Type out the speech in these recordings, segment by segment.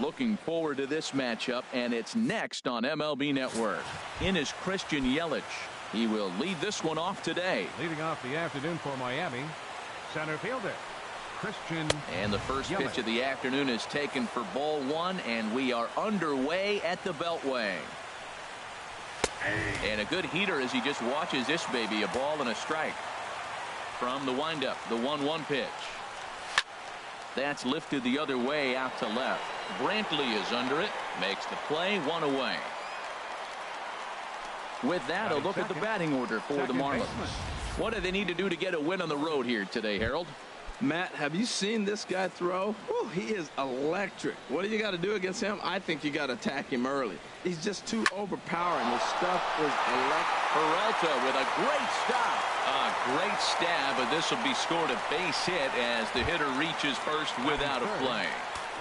Looking forward to this matchup, and it's next on MLB Network. In is Christian Yelich. He will lead this one off today. Leading off the afternoon for Miami, center fielder Christian. And the first Yelich. pitch of the afternoon is taken for ball one, and we are underway at the Beltway. And a good heater as he just watches this baby. A ball and a strike. From the windup, the 1-1 pitch. That's lifted the other way out to left. Brantley is under it. Makes the play, 1 away. With that, a look at the batting order for the Marlins. What do they need to do to get a win on the road here today, Harold? Matt, have you seen this guy throw? Whew, he is electric. What do you got to do against him? I think you got to attack him early. He's just too overpowering. His stuff is electric. Peralta with a great stop. A great stab, but this will be scored a base hit as the hitter reaches first without a play.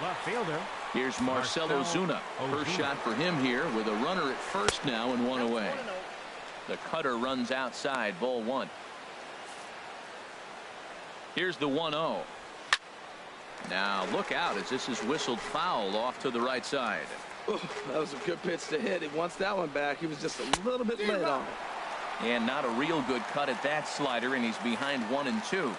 Left fielder. Here's Marcell Ozuna. First shot for him here with a runner at first now and 1 away. The cutter runs outside, ball 1. Here's the 1-0. Now look out as this is whistled foul off to the right side. Ooh, that was a good pitch to hit. He wants that one back. He was just a little bit late on it. And not a real good cut at that slider, and he's behind 1 and 2.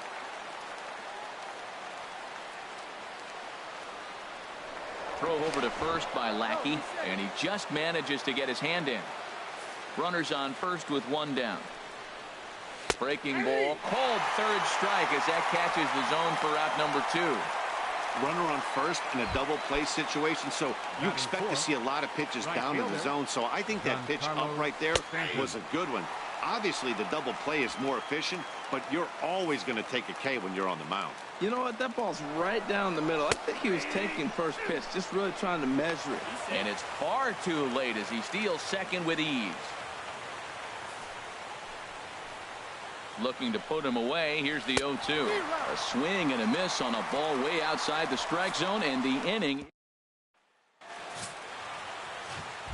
Throw over to first by Lackey, and he just manages to get his hand in. Runners on first with 1 down. Breaking ball, called third strike as that catches the zone for out number 2. Runner on first in a double play situation, so you expect to see a lot of pitches down in the zone. So I think that pitch up right there was a good one. Obviously the double play is more efficient, but you're always going to take a K when you're on the mound. You know what? That ball's right down the middle. I think he was taking first pitch, just really trying to measure it. And it's far too late as he steals second with ease. Looking to put him away. Here's the 0-2. A swing and a miss on a ball way outside the strike zone, and the inning.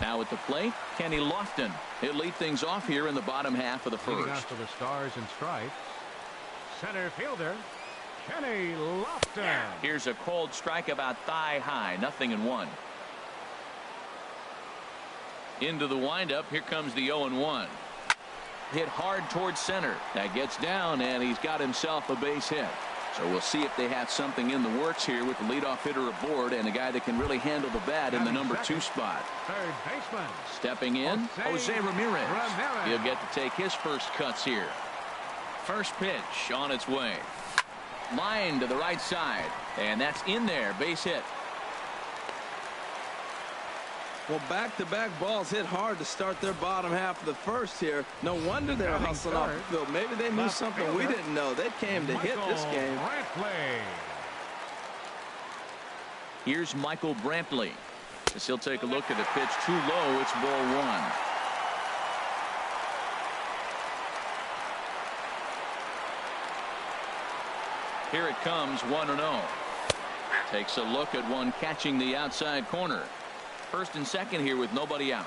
Now at the plate, Kenny Lofton. He'll lead things off here in the bottom half of the first. For the Stars and Stripes, center fielder Kenny Lofton. Here's a called strike about thigh high. 0-1. Into the windup. Here comes the 0-1. Hit hard towards center. That gets down, and he's got himself a base hit. So we'll see if they have something in the works here with the leadoff hitter aboard and a guy that can really handle the bat in the number 2 spot. Third baseman. Stepping in, Jose Ramirez. He'll get to take his first cuts here. First pitch on its way. Line to the right side, and that's in there. Base hit. Well, back-to-back balls hit hard to start their bottom half of the first here. No wonder they're hustling off the field. Maybe they knew something we didn't know. They came to hit this game. Here's Michael Brantley. As he'll take a look at the pitch too low. It's ball 1. Here it comes, 1-0. Takes a look at one catching the outside corner. First and second here with nobody out.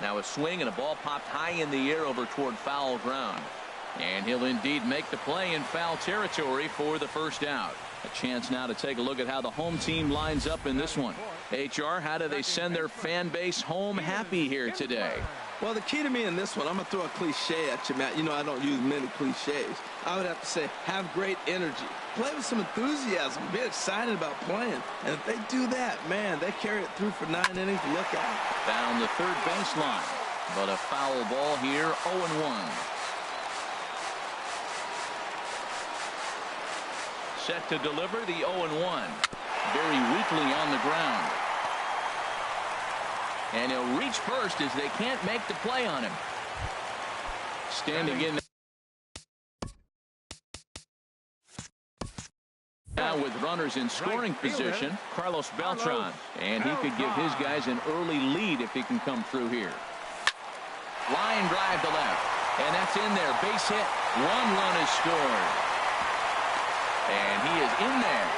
Now a swing and a ball popped high in the air over toward foul ground. And he'll indeed make the play in foul territory for the first out. A chance now to take a look at how the home team lines up in this one. HR, how do they send their fan base home happy here today? Well, the key to me in this one, I'm going to throw a cliche at you, Matt. You know I don't use many cliches. I would have to say have great energy. Play with some enthusiasm. Be excited about playing. And if they do that, man, they carry it through for 9 innings. Look out. Down the third baseline. But a foul ball here, 0-1. Set to deliver the 0-1. Very weakly on the ground. And he'll reach first as they can't make the play on him. Standing in now with runners in scoring position, Carlos Beltran. And he could give his guys an early lead if he can come through here. Line drive to left. And that's in there. Base hit. 1 run is scored. And he is in there.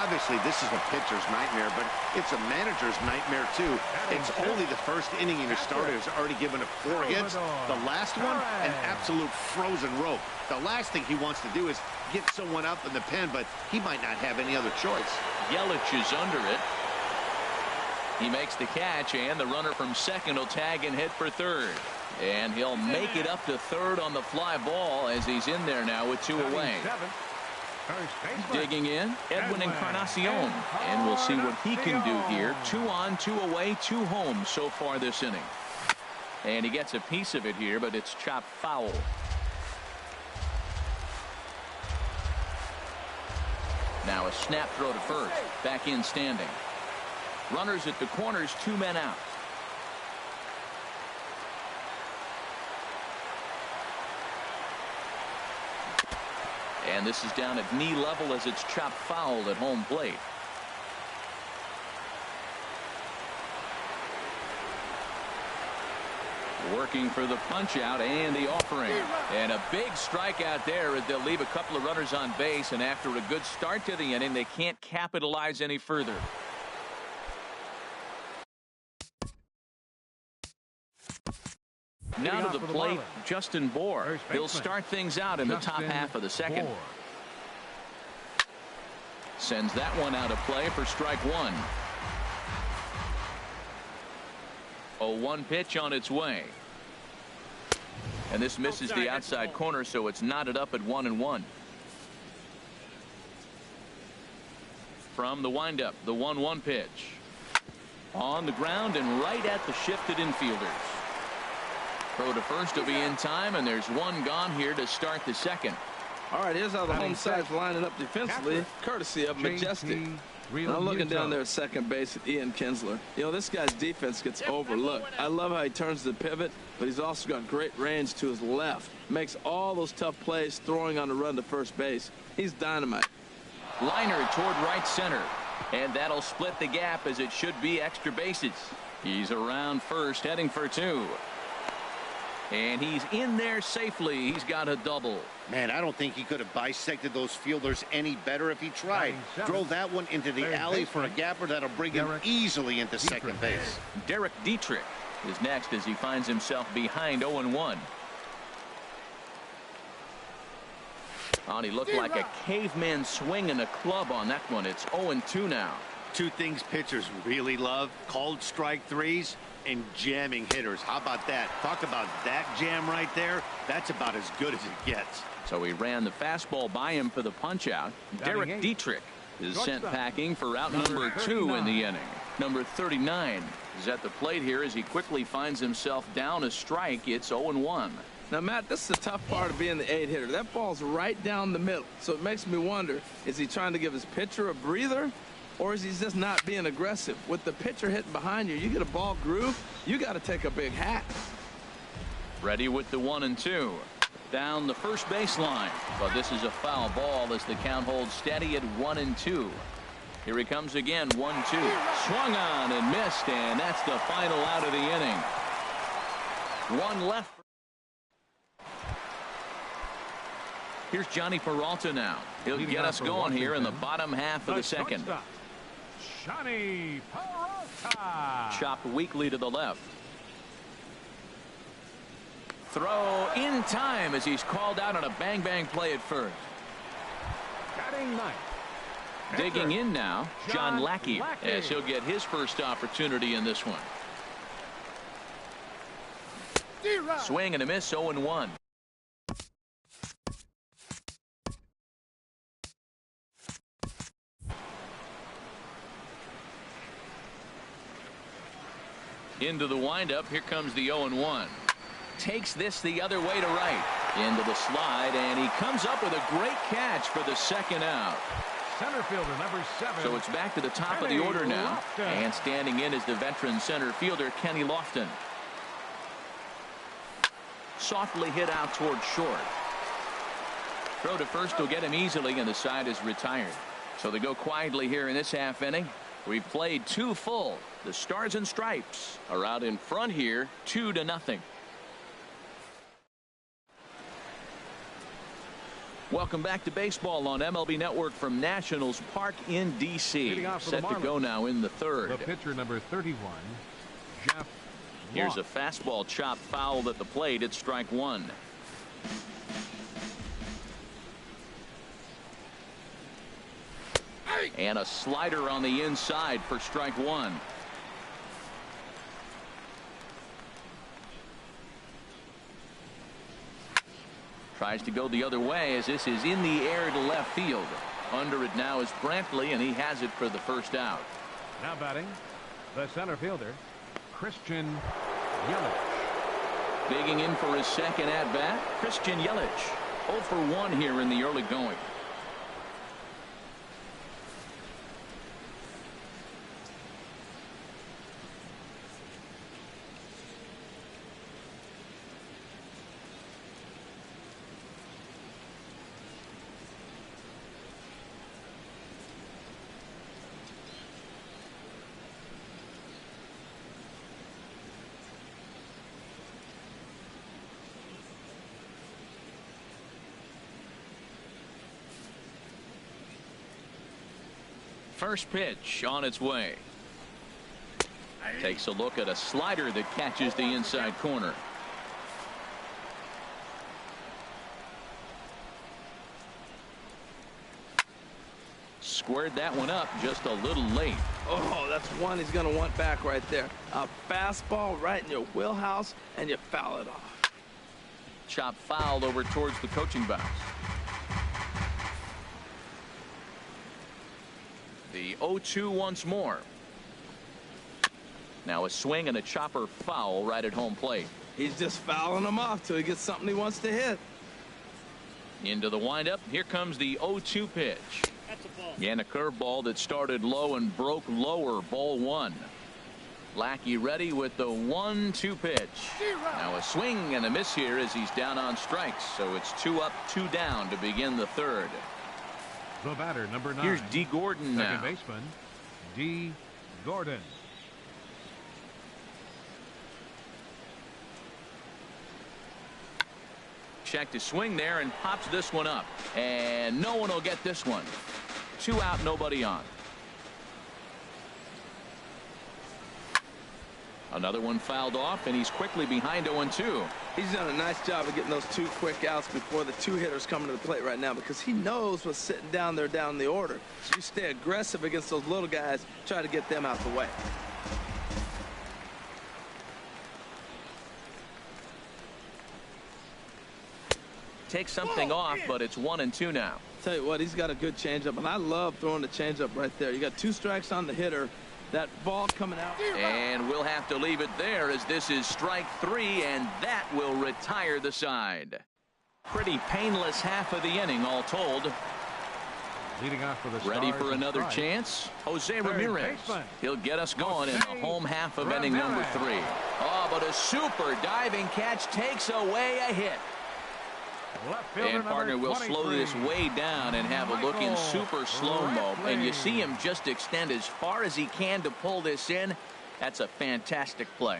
Obviously, this is a pitcher's nightmare, but it's a manager's nightmare, too. It's only the first inning and your starter has already given up 4 hits. The last one, an absolute frozen rope. The last thing he wants to do is get someone up in the pen, but he might not have any other choice. Yelich is under it. He makes the catch, and the runner from second will tag and hit for third. And he'll make it up to third on the fly ball as he's in there now with 2 away. Digging in, Edwin Encarnacion. And we'll see what he can do here. 2 on, 2 away, 2 home so far this inning. And he gets a piece of it here, but it's chopped foul. Now a snap throw to first. Back in standing. Runners at the corners, 2 men out. And this is down at knee level as it's chopped foul at home plate. Working for the punch out and the offering. And a big strikeout there as they'll leave a couple of runners on base, and after a good start to the inning, they can't capitalize any further. Now to the plate, Justin Bour. He'll start things out in the top half of the second. Sends that one out of play for strike 1. 0-1 pitch on its way. And this misses the outside corner, so it's knotted up at 1-1. From the windup, the 1-1 pitch. On the ground and right at the shifted infielders. Throw to first will be in time, and there's 1 gone here to start the second. All right, here's how the home side's lining up defensively, courtesy of Majestic. I'm looking down there at second base at Ian Kinsler. You know, this guy's defense gets overlooked. I love how he turns the pivot, but he's also got great range to his left. Makes all those tough plays throwing on the run to first base. He's dynamite. Liner toward right center. And that'll split the gap as it should be extra bases. He's around first, heading for 2. And he's in there safely. He's got a double. Man, I don't think he could have bisected those fielders any better if he tried. Drove that one into the alley for a gapper that'll bring him easily into second base. Derek Dietrich is next as he finds himself behind 0-1. Oh, he looked like a caveman swinging a club on that one. It's 0-2 now. 2 things pitchers really love: called strike threes and jamming hitters. How about that? Talk about that jam right there. That's about as good as it gets. So he ran the fastball by him for the punch out. Derek Dietrich is sent packing for out number 2 in the inning. Number 39 is at the plate here as he quickly finds himself down a strike. It's 0-1. Now, Matt, this is the tough part of being the 8 hitter. That ball's right down the middle. So it makes me wonder, is he trying to give his pitcher a breather? Or is he just not being aggressive? With the pitcher hitting behind you, you get a ball groove, you got to take a big hack. Ready with the 1-2. Down the first baseline. But this is a foul ball as the count holds steady at 1-2. Here he comes again, 1-2. Swung on and missed, and that's the final out of the inning. 1 left. Here's Johnny Peralta now. He'll get us going here in the bottom half of the second. Johnny Peralta. Chopped weakly to the left. Throw in time as he's called out on a bang-bang play at first. Batting ninth. Digging in now, John Lackey, as he'll get his first opportunity in this one. Swing and a miss, 0-1. Into the windup. Here comes the 0-1. Takes this the other way to right. Into the slide, and he comes up with a great catch for the second out. Center fielder number 7. So it's back to the top of the order now. And standing in is the veteran center fielder, Kenny Lofton. Softly hit out toward short. Throw to first will get him easily, and the side is retired. So they go quietly here in this half inning. We've played 2 full. The Stars and Stripes are out in front here, 2-0. Welcome back to baseball on MLB Network from Nationals Park in D.C. Set to go now in the third. The pitcher number 31, Jeff. Here's a fastball chop fouled at the plate. It's strike one. And a slider on the inside for strike one. Tries to go the other way as this is in the air to left field. Under it now is Brantley, and he has it for the first out. Now batting, the center fielder, Christian Yelich. Digging in for his second at bat, Christian Yelich. 0 for 1 here in the early going. First pitch on its way. Takes a look at a slider that catches the inside corner. Squared that one up just a little late. Oh, that's one he's going to want back right there. A fastball right in your wheelhouse, and you foul it off. Chop fouled over towards the coaching box. The 0-2 once more. Now a swing and a chopper foul right at home plate. He's just fouling them off till he gets something he wants to hit. Into the windup. Here comes the 0-2 pitch. That's a ball. And a curveball that started low and broke lower. Ball one. Lackey ready with the 1-2 pitch. Now a swing and a miss here as he's down on strikes. So it's 2 up, 2 down to begin the third. The batter, number 9. Here's D. Gordon now. Second baseman, D. Gordon. Check to swing there and pops this one up. And no one will get this one. 2 out, nobody on. Another one fouled off, and he's quickly behind 0-2. He's done a nice job of getting those 2 quick outs before the 2 hitters coming to the plate right now, because he knows what's sitting down there down the order. So you stay aggressive against those little guys, try to get them out the way. Takes something off, but it's 1-2 now. Tell you what, he's got a good changeup, and I love throwing the changeup right there. You got 2 strikes on the hitter. That ball coming out. And we'll have to leave it there as this is strike 3, and that will retire the side. Pretty painless half of the inning all told. Leading off for the Ready Stars for another strike. chance. Jose Third Ramirez. baseman. He'll get us going in the home half of inning number 3. Oh, but a super diving catch takes away a hit. Left fielder And partner, number will slow 23. this way down and have a look in super slow-mo. And you see him just extend as far as he can to pull this in. That's a fantastic play.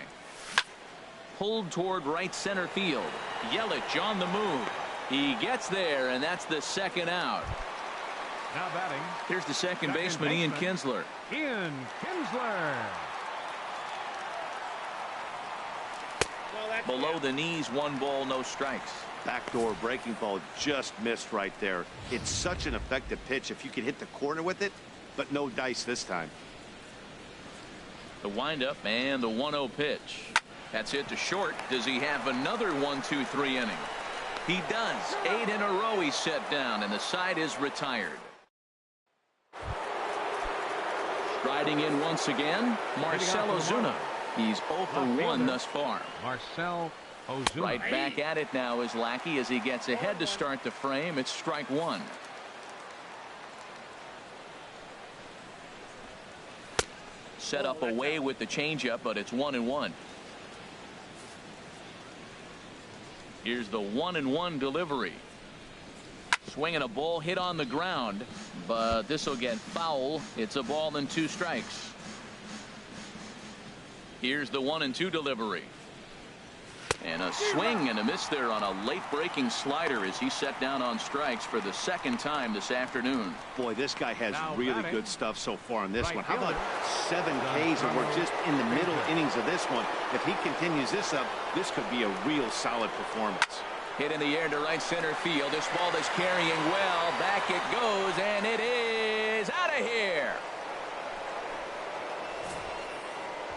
Pulled toward right center field. Yelich on the move. He gets there, and that's the second out. Now batting. Here's the second baseman, Ian Kinsler. Ian Kinsler. Below the knees, 1 ball, no strikes. Backdoor breaking ball just missed right there. It's such an effective pitch if you can hit the corner with it, but no dice this time. The windup and the 1-0 pitch. That's hit to short. Does he have another 1-2-3 inning? He does. 8 in a row he's set down, and the side is retired. Striding in once again, Marcell Ozuna. He's 0 for 1 thus far. Marcell Ozuna. Right back at it now is Lackey as he gets ahead to start the frame. It's strike 1. Set up away with the changeup, but it's 1-1. Here's the 1-1 delivery. Swinging a ball hit on the ground, but this will get foul. It's a ball and 2 strikes. Here's the 1-2 delivery. And a swing and a miss there on a late breaking slider as he set down on strikes for the second time this afternoon. Boy, this guy has really good stuff so far in this one. How about 7 Ks, and we're just in the middle innings of this one. If he continues this up, this could be a real solid performance. Hit in the air to right center field. This ball is carrying well. Back it goes, and it is out of here.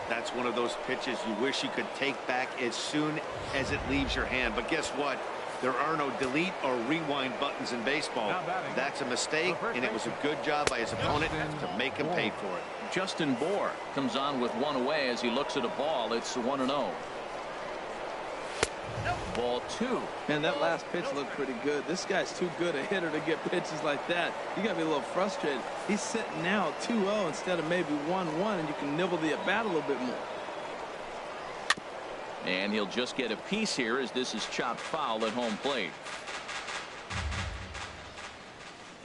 That's one of those pitches you wish you could take back as soon as it leaves your hand. But guess what? There are no delete or rewind buttons in baseball. That's a mistake, and it was a good job by his opponent to make him pay for it. Justin Bohr comes on with 1 away as he looks at a ball. It's 1-0. Ball 2. Man, that last pitch looked pretty good. This guy's too good a hitter to get pitches like that. You got to be a little frustrated. He's sitting now 2-0 instead of maybe 1-1, and you can nibble the at-bat a little bit more. And he'll just get a piece here as this is chopped foul at home plate.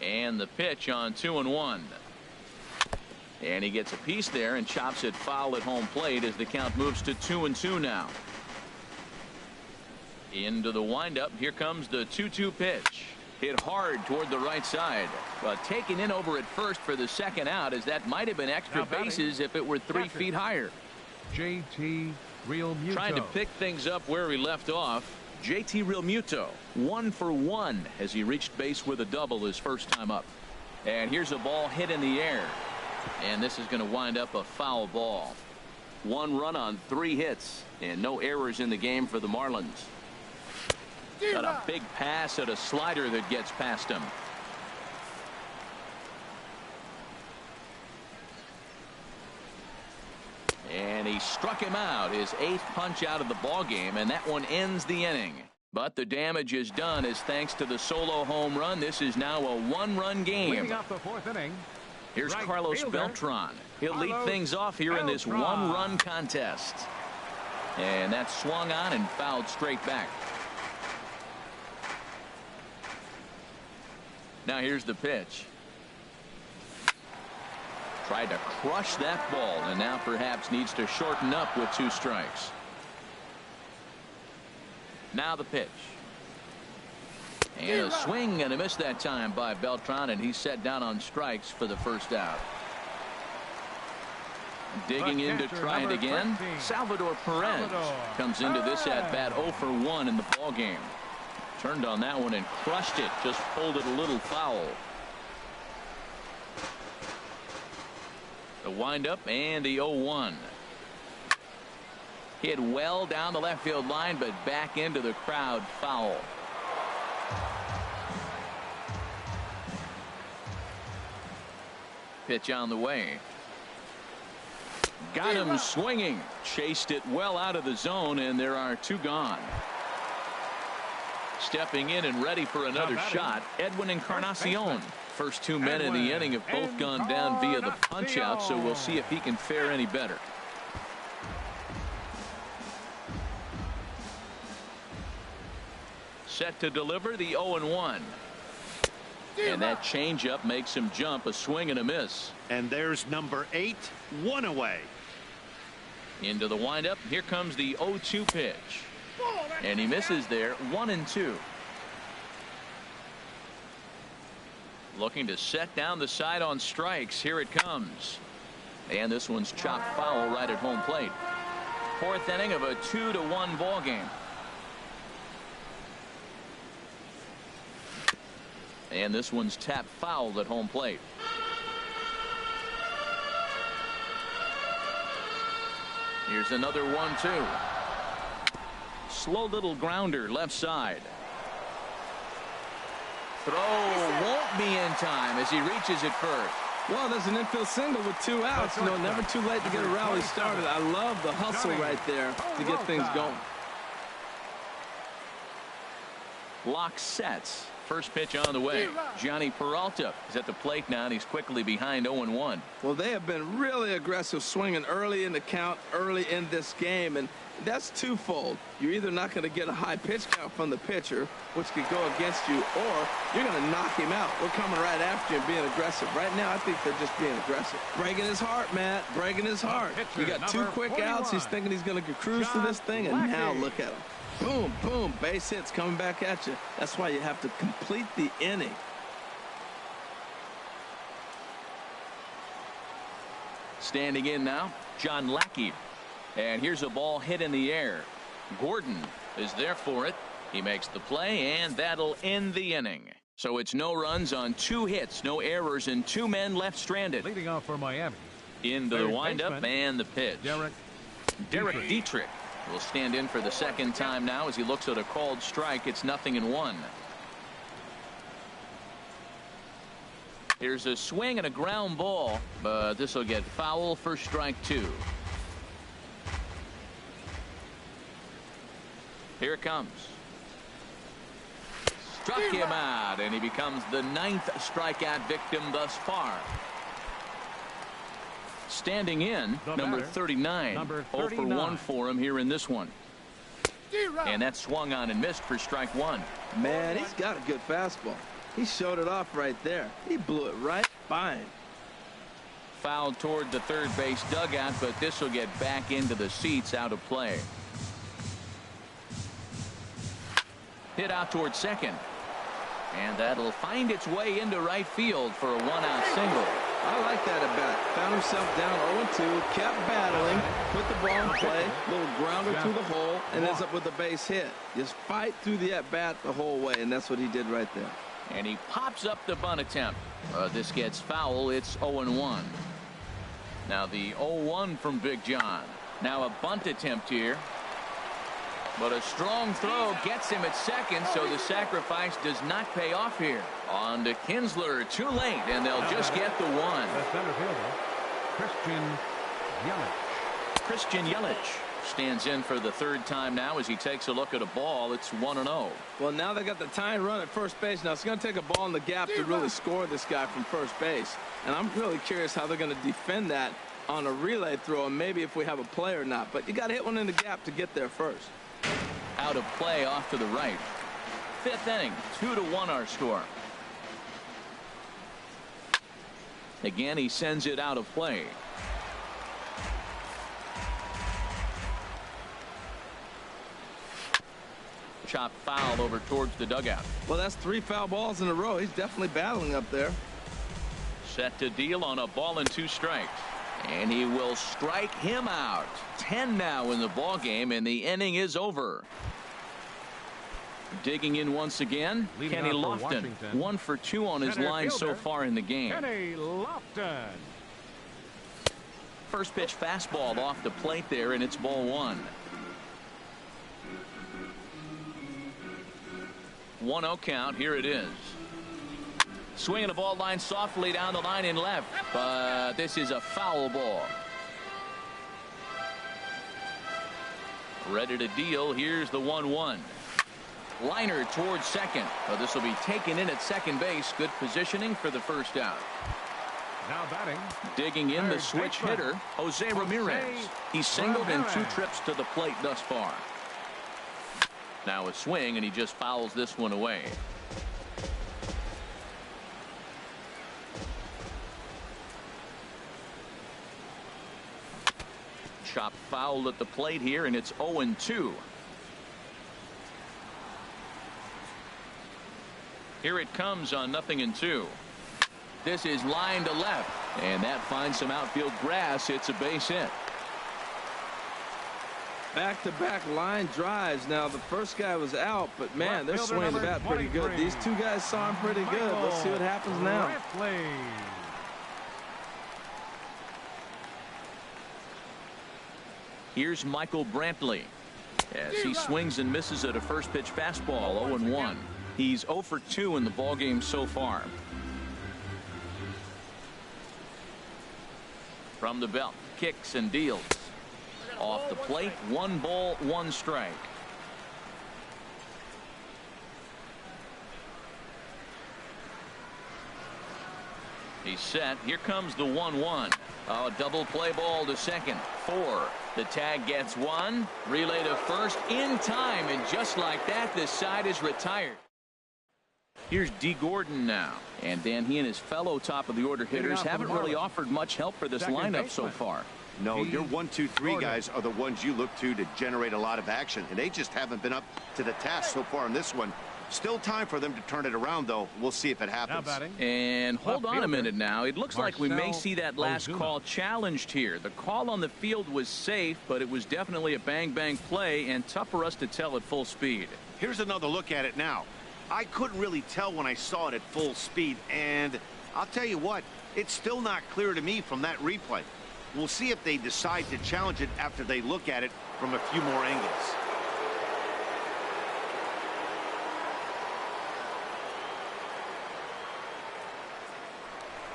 And the pitch on 2-1. And he gets a piece there and chops it foul at home plate as the count moves to 2-2 now. Into the windup. Here comes the 2-2 pitch. Hit hard toward the right side, but taken in over at first for the second out, as that might have been extra bases if it were 3 feet higher. JT Realmuto. Trying to pick things up where he left off. JT Realmuto 1 for 1 as he reached base with a double his first time up. And here's a ball hit in the air, and this is going to wind up a foul ball. 1 run on 3 hits and no errors in the game for the Marlins. Got a big pass at a slider that gets past him. And he struck him out, his 8th punch out of the ball game, and that one ends the inning. But the damage is done as thanks to the solo home run. This is now a 1-run game. Leading off the 4th inning. Here's Carlos Beltran. He'll lead things off here in this 1-run contest. And that's swung on and fouled straight back. Now here's the pitch. Tried to crush that ball, and now perhaps needs to shorten up with 2 strikes. Now the pitch. And a swing and a miss that time by Beltran, and he's set down on strikes for the first out. Digging in to try it again. Salvador Perez comes into this at bat 0 for 1 in the ball game. Turned on that one and crushed it. Just pulled it a little foul. The windup and the 0-1. Hit well down the left field line, but back into the crowd, foul. Pitch on the way. Got him swinging. Chased it well out of the zone, and there are 2 gone. Stepping in and ready for another shot, Edwin Encarnacion. First 2 men in the inning have both gone down via the punch out, so we'll see if he can fare any better. Set to deliver the 0-1. And that changeup makes him jump. A swing and a miss. And there's number 8, 1 away. Into the windup. Here comes the 0-2 pitch. And he misses there. 1-2. Looking to set down the side on strikes. Here it comes. And this one's chopped foul right at home plate. 4th inning of a 2-1 ball game. And this one's tapped foul at home plate. Here's another 1-2. Slow little grounder left side. Throw won't be in time as he reaches it first. Well, there's an infield single with 2 outs. You know, never too late to get a rally started. I love the hustle right there to get things going. Lock sets. First pitch on the way. Johnny Peralta is at the plate now, and he's quickly behind 0-1. Well, they have been really aggressive swinging early in the count, early in this game, and that's twofold. You're either not going to get a high pitch count from the pitcher, which could go against you, or you're going to knock him out. We're coming right after you and being aggressive. Right now, I think they're just being aggressive. Breaking his heart, Matt. Breaking his heart. He got 2 quick outs. He's thinking he's going to cruise through this thing, and now look at him. Boom, boom, base hits coming back at you. That's why you have to complete the inning. Standing in now, John Lackey. And here's a ball hit in the air. Gordon is there for it. He makes the play, and that'll end the inning. So it's no runs on 2 hits, no errors, and 2 men left stranded. Leading off for Miami. In the windup and the pitch. Derek Dietrich will stand in for the second time now as he looks at a called strike. It's 0-1. Here's a swing and a ground ball, but this will get foul for strike 2. Here it comes. Struck him out, and he becomes the 9th strikeout victim thus far. Standing in, number 39. 0 for 1 for him here in this one. And that swung on and missed for strike 1. Man, he's got a good fastball. He showed it off right there. He blew it right by him. Fouled toward the third base dugout, but this will get back into the seats, out of play. Hit out toward second. And that'll find its way into right field for a 1-out single. I like that at bat. Found himself down 0-2, kept battling, put the ball in play, little grounder through the hole, and ends up with a base hit. Just fight through the at bat the whole way, and that's what he did right there. And he pops up the bunt attempt. This gets foul. It's 0-1. Now the 0-1 from Big John. Now a bunt attempt here. But a strong throw gets him at second, so the sacrifice does not pay off here. On to Kinsler, too late, and they'll just get the 1. The center fielder, Christian Yelich stands in for the 3rd time now as he takes a look at a ball. It's 1-0. Well, now they got the tying run at first base. Now it's going to take a ball in the gap to really score this guy from first base. And I'm really curious how they're going to defend that on a relay throw, and maybe if we have a play or not. But you got to hit one in the gap to get there first. Out of play off to the right. 5th inning, 2-1 our score. Again, he sends it out of play. Chop foul over towards the dugout. Well, that's 3 foul balls in a row. He's definitely battling up there. Set to deal on a ball and 2 strikes. And he will strike him out. 10 now in the ball game, and the inning is over. Digging in once again, Kenny Lofton. 1 for 2 on his line so far in the game. Kenny Lofton. First pitch fastball off the plate there, and it's ball 1. 1-0 count. Here it is. Swinging the ball line softly down the line in left, but this is a foul ball. Ready to deal. Here's the 1-1. Liner towards second. Well, this will be taken in at second base. Good positioning for the first out. Now batting. Digging in the switch hitter, Jose Ramirez. He's singled in 2 trips to the plate thus far. Now a swing, and he just fouls this one away. Chop foul at the plate here, and it's 0-2. Here it comes on 0-2. This is line to left, and that finds some outfield grass. It's a base hit. Back-to-back line drives. Now the first guy was out, but man, they're swinging the bat pretty good. These 2 guys saw him pretty good. Let's see what happens now. Here's Michael Brantley as he swings and misses at a first pitch fastball. 0-1. He's 0 for 2 in the ballgame so far. From the belt, kicks and deals. Off the plate, 1 ball, 1 strike. He's set. Here comes the 1-1. Oh, double play ball to second. 4. The tag gets 1. Relay to first in time, and just like that, this side is retired. Here's D. Gordon now, and then he and his fellow top of the order hitters haven't really offered much help for this lineup so far. No, your 1, 2, 3 guys are the ones you look to generate a lot of action, and they just haven't been up to the task so far in this one. Still time for them to turn it around, though. We'll see if it happens. And hold on a minute now. It looks like we may see that last call challenged here. The call on the field was safe, but it was definitely a bang-bang play and tough for us to tell at full speed. Here's another look at it now. I couldn't really tell when I saw it at full speed, and I'll tell you what, it's still not clear to me from that replay. We'll see if they decide to challenge it after they look at it from a few more angles.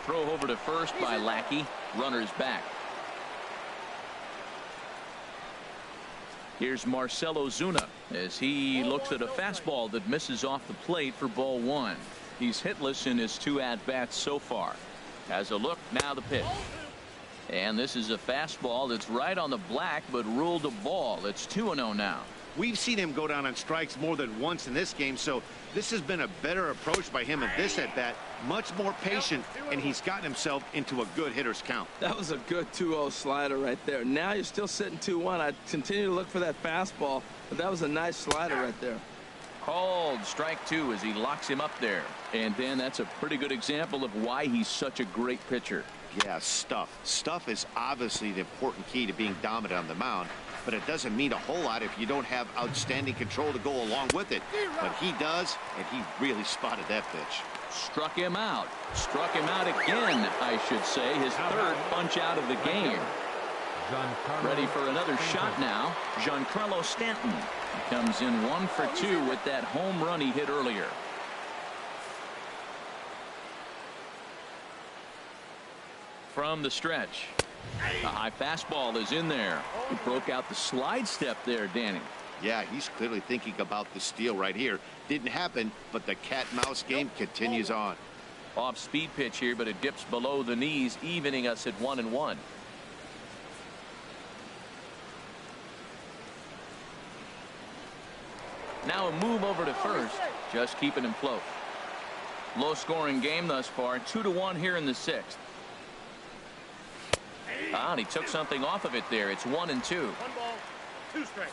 Throw over to first by Lackey. Runners back. Here's Marcell Ozuna as he looks at a fastball that misses off the plate for ball 1. He's hitless in his 2 at-bats so far. Has a look, now the pitch. And this is a fastball that's right on the black but ruled a ball. It's 2-0 now. We've seen him go down on strikes more than once in this game, so this has been a better approach by him at this at-bat. Much more patient, and he's gotten himself into a good hitter's count. That was a good 2-0 slider right there. Now you're still sitting 2-1. I'd continue to look for that fastball, but that was a nice slider right there. Called strike 2 as he locks him up there. And Dan, that's a pretty good example of why he's such a great pitcher. Yeah, stuff. Stuff is obviously the important key to being dominant on the mound, but it doesn't mean a whole lot if you don't have outstanding control to go along with it. But he does, and he really spotted that pitch. Struck him out. Struck him out again, I should say. His 3rd punch out of the game. Ready for another shot now. Giancarlo Stanton comes in 1 for 2 with that home run he hit earlier. From the stretch. A high fastball is in there. He broke out the slide step there, Danny. Yeah, he's clearly thinking about the steal right here. Didn't happen, but the cat-mouse game continues on. Off-speed pitch here, but it dips below the knees, evening us at 1-1. Now a move over to first, just keeping him close. Low-scoring game thus far, 2-1 here in the 6th. And he took something off of it there. It's 1-2. 1 ball, 2 strikes.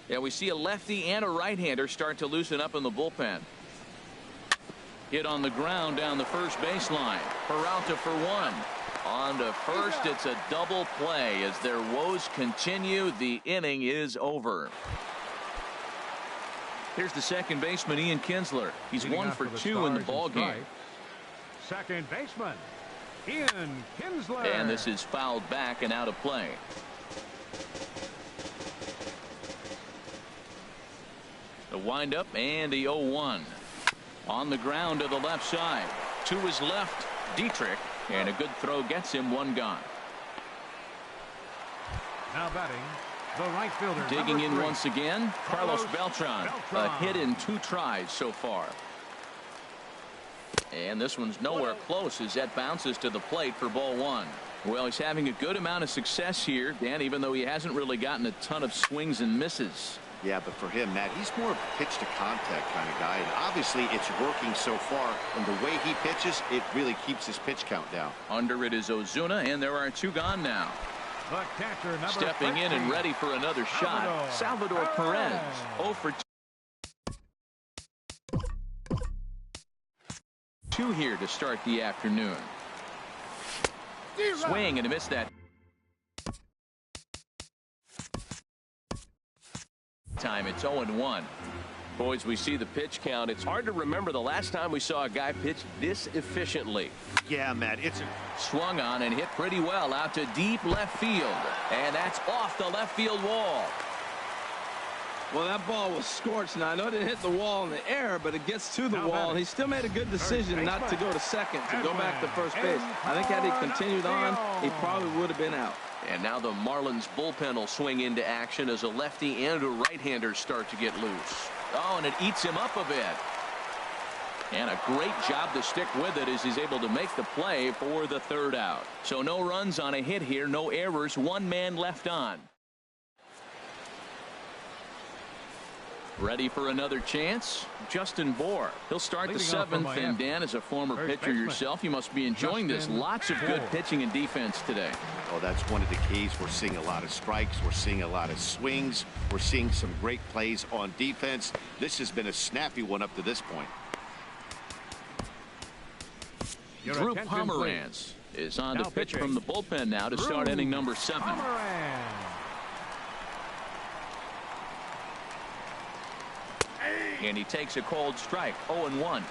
Yeah, we see a lefty and a right-hander start to loosen up in the bullpen. Hit on the ground down the first baseline. Peralta for 1. On to first, it's a double play as their woes continue. The inning is over. Here's the second baseman, Ian Kinsler. He's 1 for 2 in the ball game. Second baseman, Ian Kinsler. And this is fouled back and out of play. The windup and the 0-1. On the ground to the left side. To his left, Dietrich. And a good throw gets him 1 gone. Now batting, the right fielder. Digging in once again, Carlos Beltran. A hit in 2 tries so far. And this one's nowhere close as that bounces to the plate for ball 1. Well, he's having a good amount of success here, Dan, even though he hasn't really gotten a ton of swings and misses. Yeah, but for him, Matt, he's more of a pitch to contact kind of guy. And obviously, it's working so far. And the way he pitches, it really keeps his pitch count down. Under it is Ozuna, and there are 2 gone now. The catcher, number Stepping 50, in and ready for another shot, Salvador Perez. 0 for 2 here to start the afternoon. Swing and a miss that time. It's 0-1. Boys, we see the pitch count. It's hard to remember the last time we saw a guy pitch this efficiently. Yeah, Matt, it's swung on and hit pretty well out to deep left field. And that's off the left field wall. Well, that ball was scorched. Now, I know it didn't hit the wall in the air, but it gets to the wall. And he still made a good decision not to go to second, to go back to first base. I think had he continued on, he probably would have been out. And now the Marlins bullpen will swing into action as a lefty and a right-hander start to get loose. Oh, and it eats him up a bit. And a great job to stick with it as he's able to make the play for the 3rd out. So no runs on a hit here, no errors, 1 man left on. Ready for another chance? Justin Bohr. He'll start the seventh. And Dan, as a former pitcher yourself, you must be enjoying this. Lots of good pitching and defense today. Oh, that's one of the keys. We're seeing a lot of strikes. We're seeing a lot of swings. We're seeing some great plays on defense. This has been a snappy one up to this point. Drew Pomeranz is on to pitch from the bullpen now to start inning number 7. And he takes a cold strike. 0-1.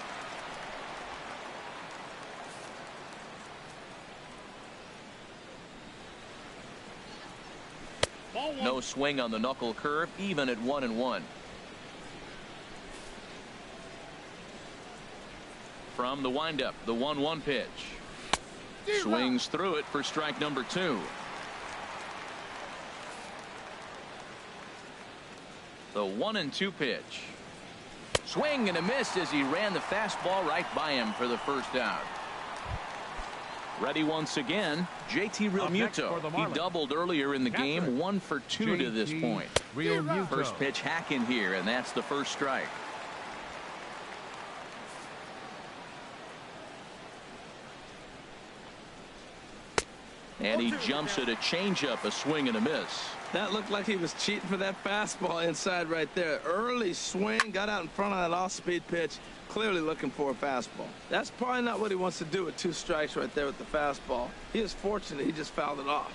No swing on the knuckle curve, even at 1-1. From the windup, the 1-1 pitch. Swings through it for strike number 2. The 1-2 pitch. Swing and a miss as he ran the fastball right by him for the first out. Ready once again, JT Realmuto. He doubled earlier in the game, 1 for 2 to this point. First pitch hacking here, and that's the first strike. And he jumps at a changeup, a swing and a miss. That looked like he was cheating for that fastball inside right there. Early swing, got out in front of that off-speed pitch, clearly looking for a fastball. That's probably not what he wants to do with 2 strikes right there with the fastball. He is fortunate he just fouled it off.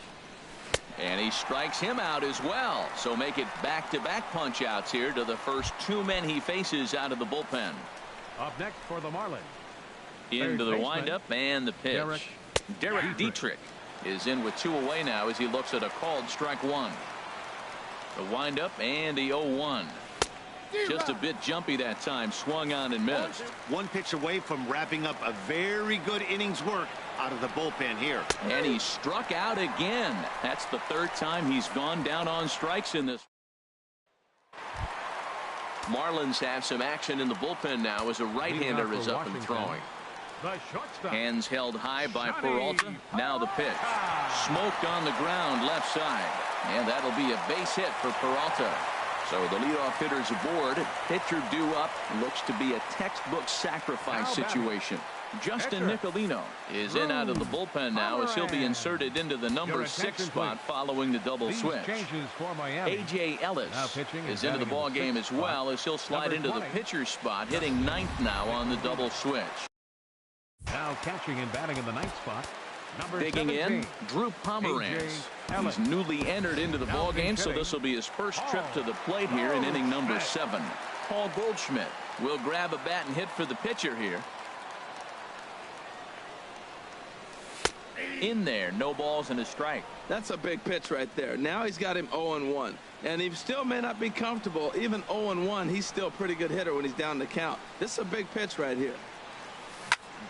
And he strikes him out as well. So make it back-to-back punch-outs here to the first 2 men he faces out of the bullpen. Up next for the Marlins. Into the windup and the pitch. Derek Dietrich is in with 2 away now as he looks at a called strike 1. The windup and the 0-1. Just a bit jumpy that time. Swung on and missed. 1 pitch away from wrapping up a very good innings work out of the bullpen here. And he struck out again. That's the 3rd time he's gone down on strikes in this. Marlins have some action in the bullpen now as a right-hander is up and throwing. Hands held high by Peralta. Now the pitch. Smoked on the ground left side. And that'll be a base hit for Peralta. So the leadoff hitter's aboard. Pitcher due up. Looks to be a textbook sacrifice situation. Justin Nicolino is in out of the bullpen now as he'll be inserted into the number 6 spot following the double switch. A.J. Ellis is into the ball game as well as he'll slide into the pitcher's spot, hitting 9th now on the double switch. Now catching and batting in the 9th spot. Digging in, Drew Pomeranz. He's newly entered into the ball game, so this will be his first trip to the plate here in inning number 7. Paul Goldschmidt will grab a bat and hit for the pitcher here. In there, no balls and a strike. That's a big pitch right there. Now he's got him 0-1. And he still may not be comfortable. Even 0-1, he's still a pretty good hitter when he's down the count. This is a big pitch right here.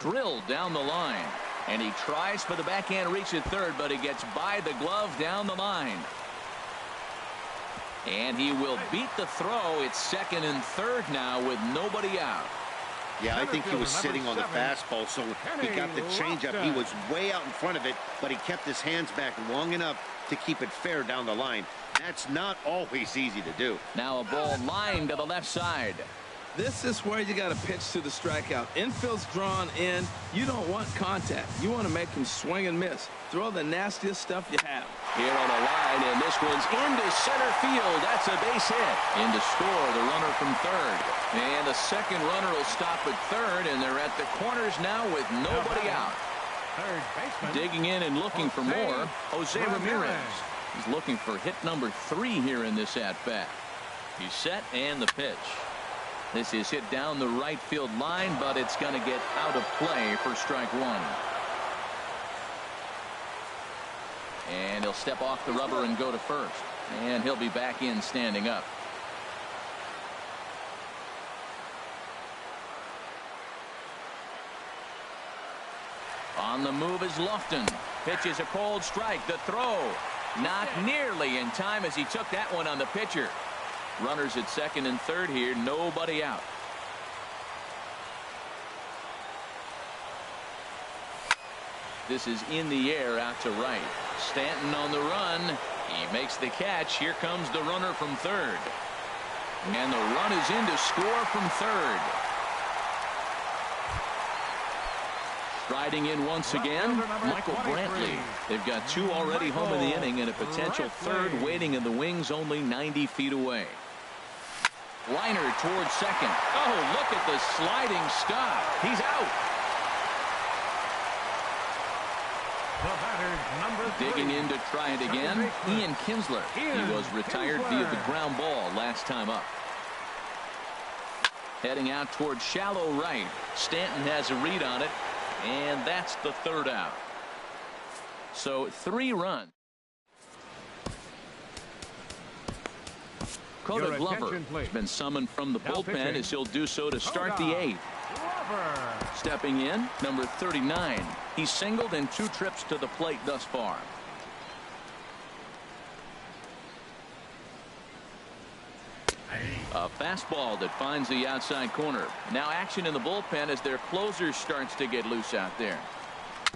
Drilled down the line. And he tries for the backhand reach at third, but he gets by the glove down the line. And he will beat the throw. It's 2nd and 3rd now with nobody out. Yeah, I think he was sitting on the fastball, so he got the changeup. He was way out in front of it, but he kept his hands back long enough to keep it fair down the line. That's not always easy to do. Now a ball lined to the left side. This is where you got to pitch to the strikeout. Infield's drawn in. You don't want contact. You want to make him swing and miss. Throw the nastiest stuff you have. Here on the line, and this one's into center field. That's a base hit. In to score, the runner from 3rd. And the second runner will stop at 3rd, and they're at the corners now with nobody out. Third baseman. Digging in and looking for more, Jose Ramirez. He's looking for hit number 3 here in this at-bat. He's set, and the pitch. This is hit down the right field line, but it's going to get out of play for strike 1. And he'll step off the rubber and go to first. And he'll be back in standing up. On the move is Lofton. Pitches a cold strike. The throw not nearly in time as he took that one on the pitcher. Runners at 2nd and 3rd here. Nobody out. This is in the air out to right. Stanton on the run. He makes the catch. Here comes the runner from 3rd. And the run is in to score from third. Striding in once again, Michael Brantley. They've got 2 already home in the inning and a potential third waiting in the wings only 90 feet away. Liner towards second. Oh, look at the sliding stop. He's out. Digging in to try it again, Ian Kinsler. He was retired via the ground ball last time up. Heading out towards shallow right. Stanton has a read on it, and that's the third out. So 3 runs. Cody Glover has been summoned from the bullpen as he'll do so to start the 8th. Stepping in, number 39. He's singled in 2 trips to the plate thus far. A fastball that finds the outside corner. Now action in the bullpen as their closer starts to get loose out there.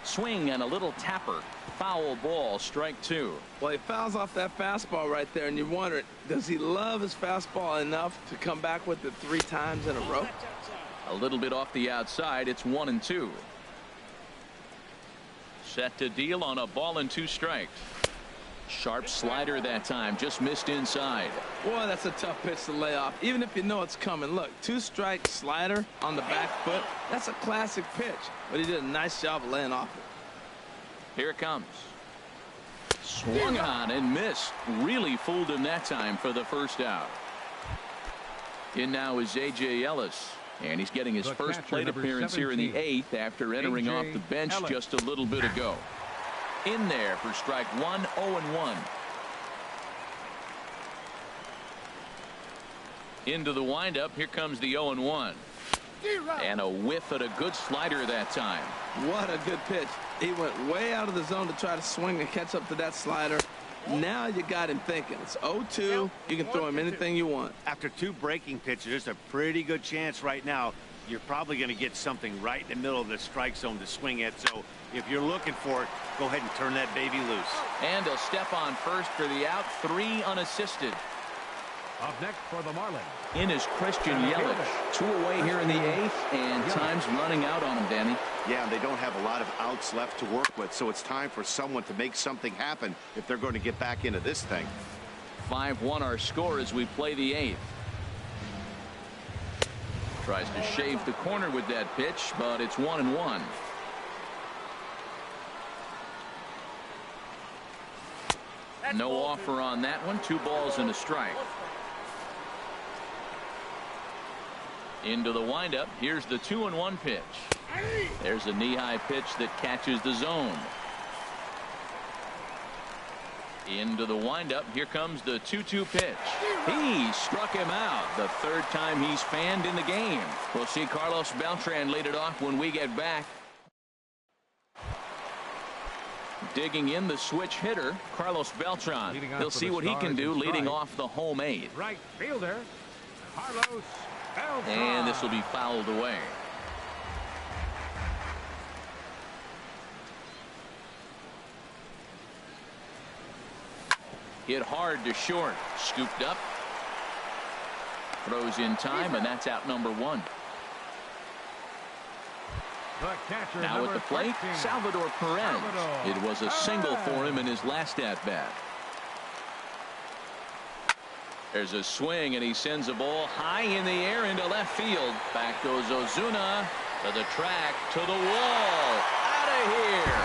Swing and a little tapper. Foul ball, strike 2. Well, he fouls off that fastball right there, and you wonder, does he love his fastball enough to come back with it 3 times in a row? A little bit off the outside. It's 1-2. Set to deal on a ball and 2 strikes. Sharp slider that time, just missed inside. Boy, that's a tough pitch to lay off, even if you know it's coming. Look, 2-strike slider on the back foot. That's a classic pitch, but he did a nice job of laying off it. Here it comes. Swung on and missed. Really fooled him that time for the first out. In now is A.J. Ellis. And he's getting his first plate appearance here in the 8th after entering off the bench just a little bit ago. In there for strike 1, 0-1. Into the windup. Here comes the 0-1. And a whiff at a good slider that time. What a good pitch. He went way out of the zone to try to swing and catch up to that slider. Now you got him thinking. It's 0-2. You can throw him anything you want. After 2 breaking pitches, there's a pretty good chance right now you're probably going to get something right in the middle of the strike zone to swing at. So if you're looking for it, go ahead and turn that baby loose. And he'll step on first for the out. 3 unassisted. Up next for the Marlins. In is Christian Yelich. 2 away here in the 8th, and time's running out on him, Danny. Yeah, they don't have a lot of outs left to work with, so it's time for someone to make something happen if they're going to get back into this thing. 5-1 our score as we play the 8th. Tries to shave the corner with that pitch, but it's 1-1. No offer on that one. 2 balls and a strike. Into the windup. Here's the 2-1 pitch. There's a knee-high pitch that catches the zone. Into the windup. Here comes the 2-2 pitch. He struck him out. The 3rd time he's fanned in the game. We'll see Carlos Beltran lead it off when we get back. Digging in the switch hitter, Carlos Beltran. He'll see what he can do leading off the home 8th. Right fielder, Carlos Beltran. And this will be fouled away. Hit hard to short. Scooped up. Throws in time, and that's out number 1. Now at the plate, Salvador Perez. It was a single for him in his last at-bat. There's a swing, and he sends a ball high in the air into left field. Back goes Ozuna to the track, to the wall. Out of here.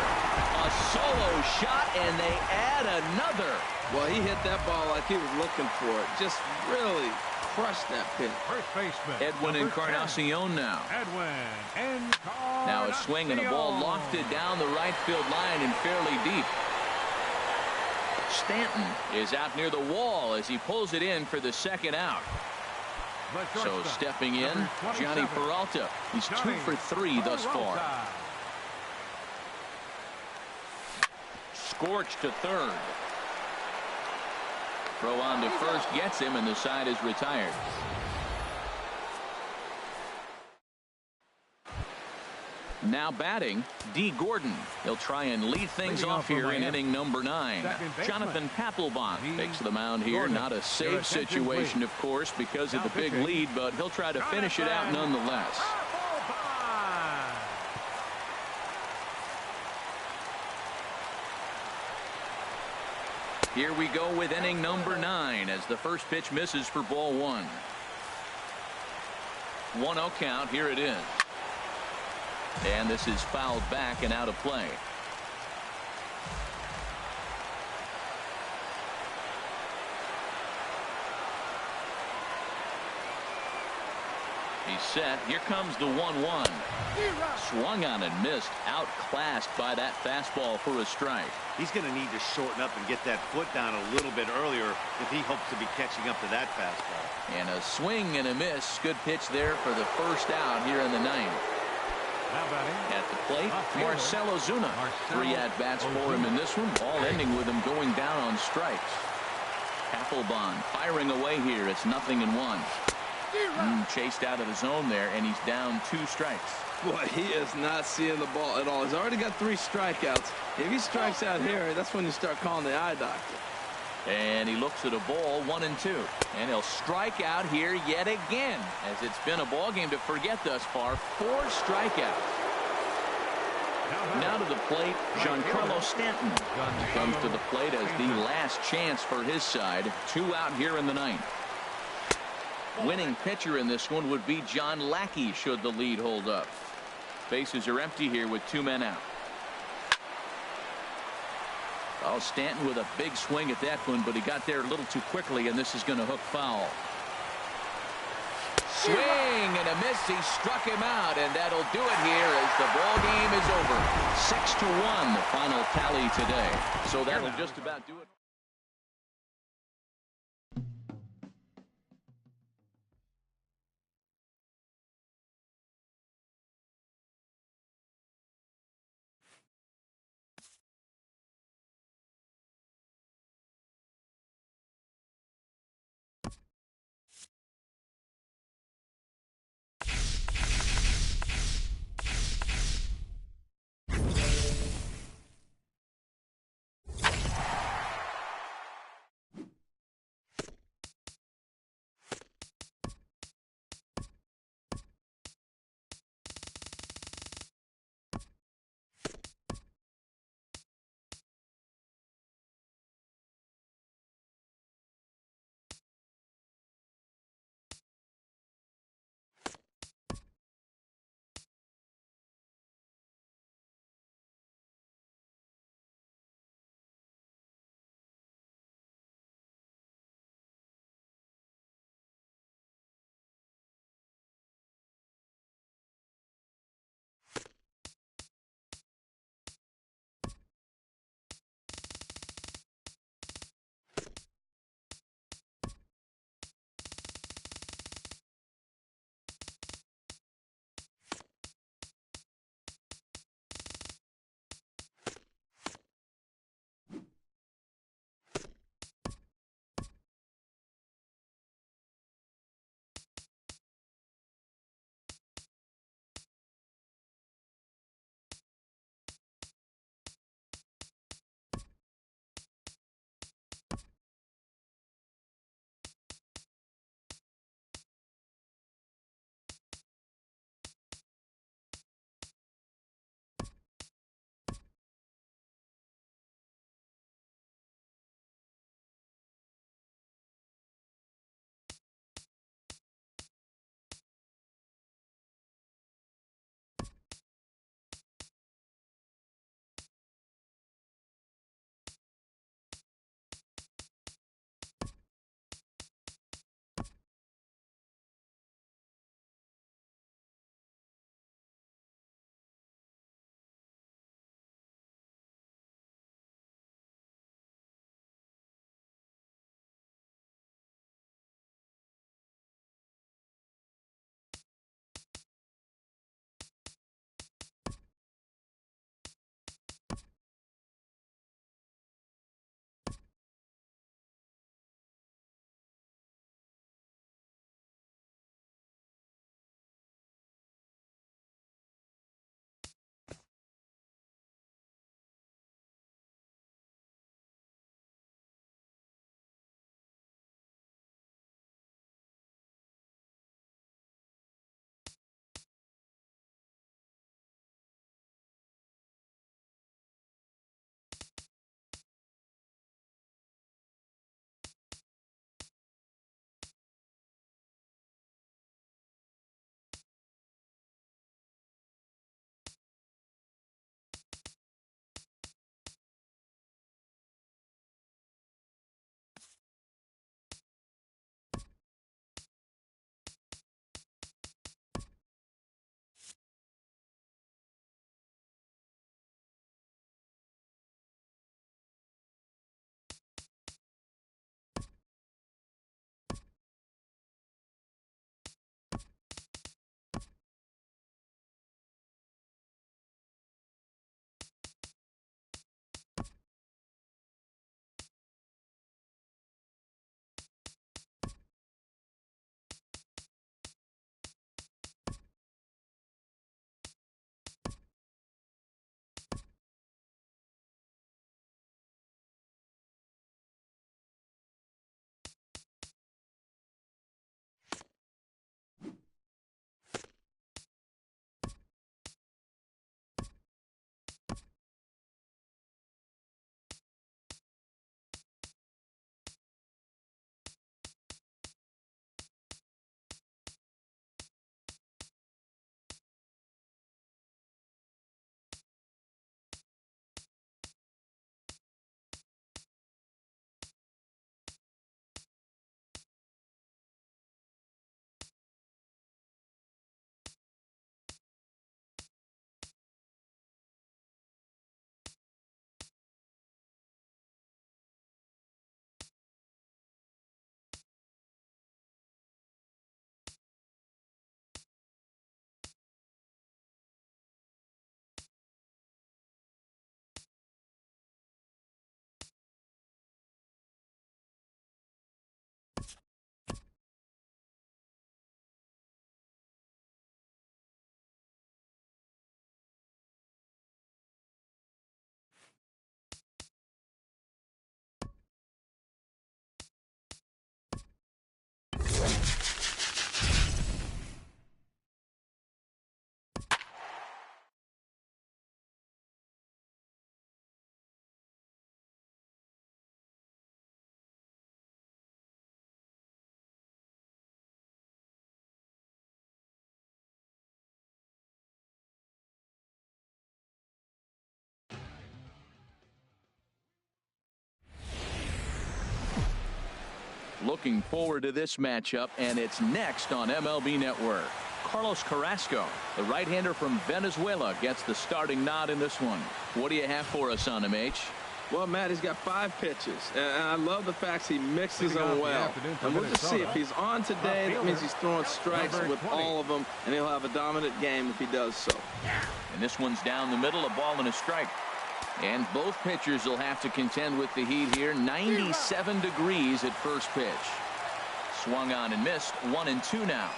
A solo shot, and they add another. Well, he hit that ball like he was looking for it. Just really crushed that pitch. First baseman Edwin Encarnacion now. Edwin Encarnacion. Now a swing and a ball lofted down the right field line and fairly deep. Stanton is out near the wall as he pulls it in for the 2nd out. So stepping in, Johnny Peralta. He's 2 for 3 thus far. Scorched to 3rd. Throw on to first gets him, and the side is retired. Now batting, D. Gordon. He'll try and lead things off here in inning number 9. Jonathan Papelbon takes the mound here. Not a safe situation, of course, because of the big lead, but he'll try to finish it out nonetheless. Here we go with inning number 9 as the first pitch misses for ball 1. 1-0 count. Here it is. And this is fouled back and out of play. He's set. Here comes the 1-1. Swung on and missed. Outclassed by that fastball for a strike. He's going to need to shorten up and get that foot down a little bit earlier if he hopes to be catching up to that fastball. And a swing and a miss. Good pitch there for the first out here in the 9th. At the plate, Marcell Ozuna. 3 at-bats for him in this one, all ending with him going down on strikes. Papelbon firing away here. It's 0-1. Chased out of the zone there, and he's down 2 strikes. Boy, he is not seeing the ball at all. He's already got 3 strikeouts. If he strikes out here, that's when you start calling the eye doctor. And he looks at a ball, 1-2. And he'll strike out here yet again, as it's been a ball game to forget thus far. 4 strikeouts. Now to the plate, Giancarlo Stanton comes to the plate as the last chance for his side. 2 out here in the 9th. Winning pitcher in this one would be John Lackey should the lead hold up. Bases are empty here with 2 men out. Oh, Stanton with a big swing at that one, but he got there a little too quickly, and this is going to hook foul. Swing and a miss. He struck him out, and that'll do it here as the ball game is over. 6-1 the final tally today. So that'll just about do it. Looking forward to this matchup, and it's next on MLB Network. Carlos Carrasco, the right-hander from Venezuela, gets the starting nod in this one. What do you have for us on him, H? Well, Matt, he's got 5 pitches, and I love the fact he mixes them well. And we'll just see if he's on today. That means he's throwing strikes with all of them, and he'll have a dominant game if he does so. And this one's down the middle, a ball and a strike. And both pitchers will have to contend with the heat here. 97 degrees at first pitch. Swung on and missed. 1-2 now.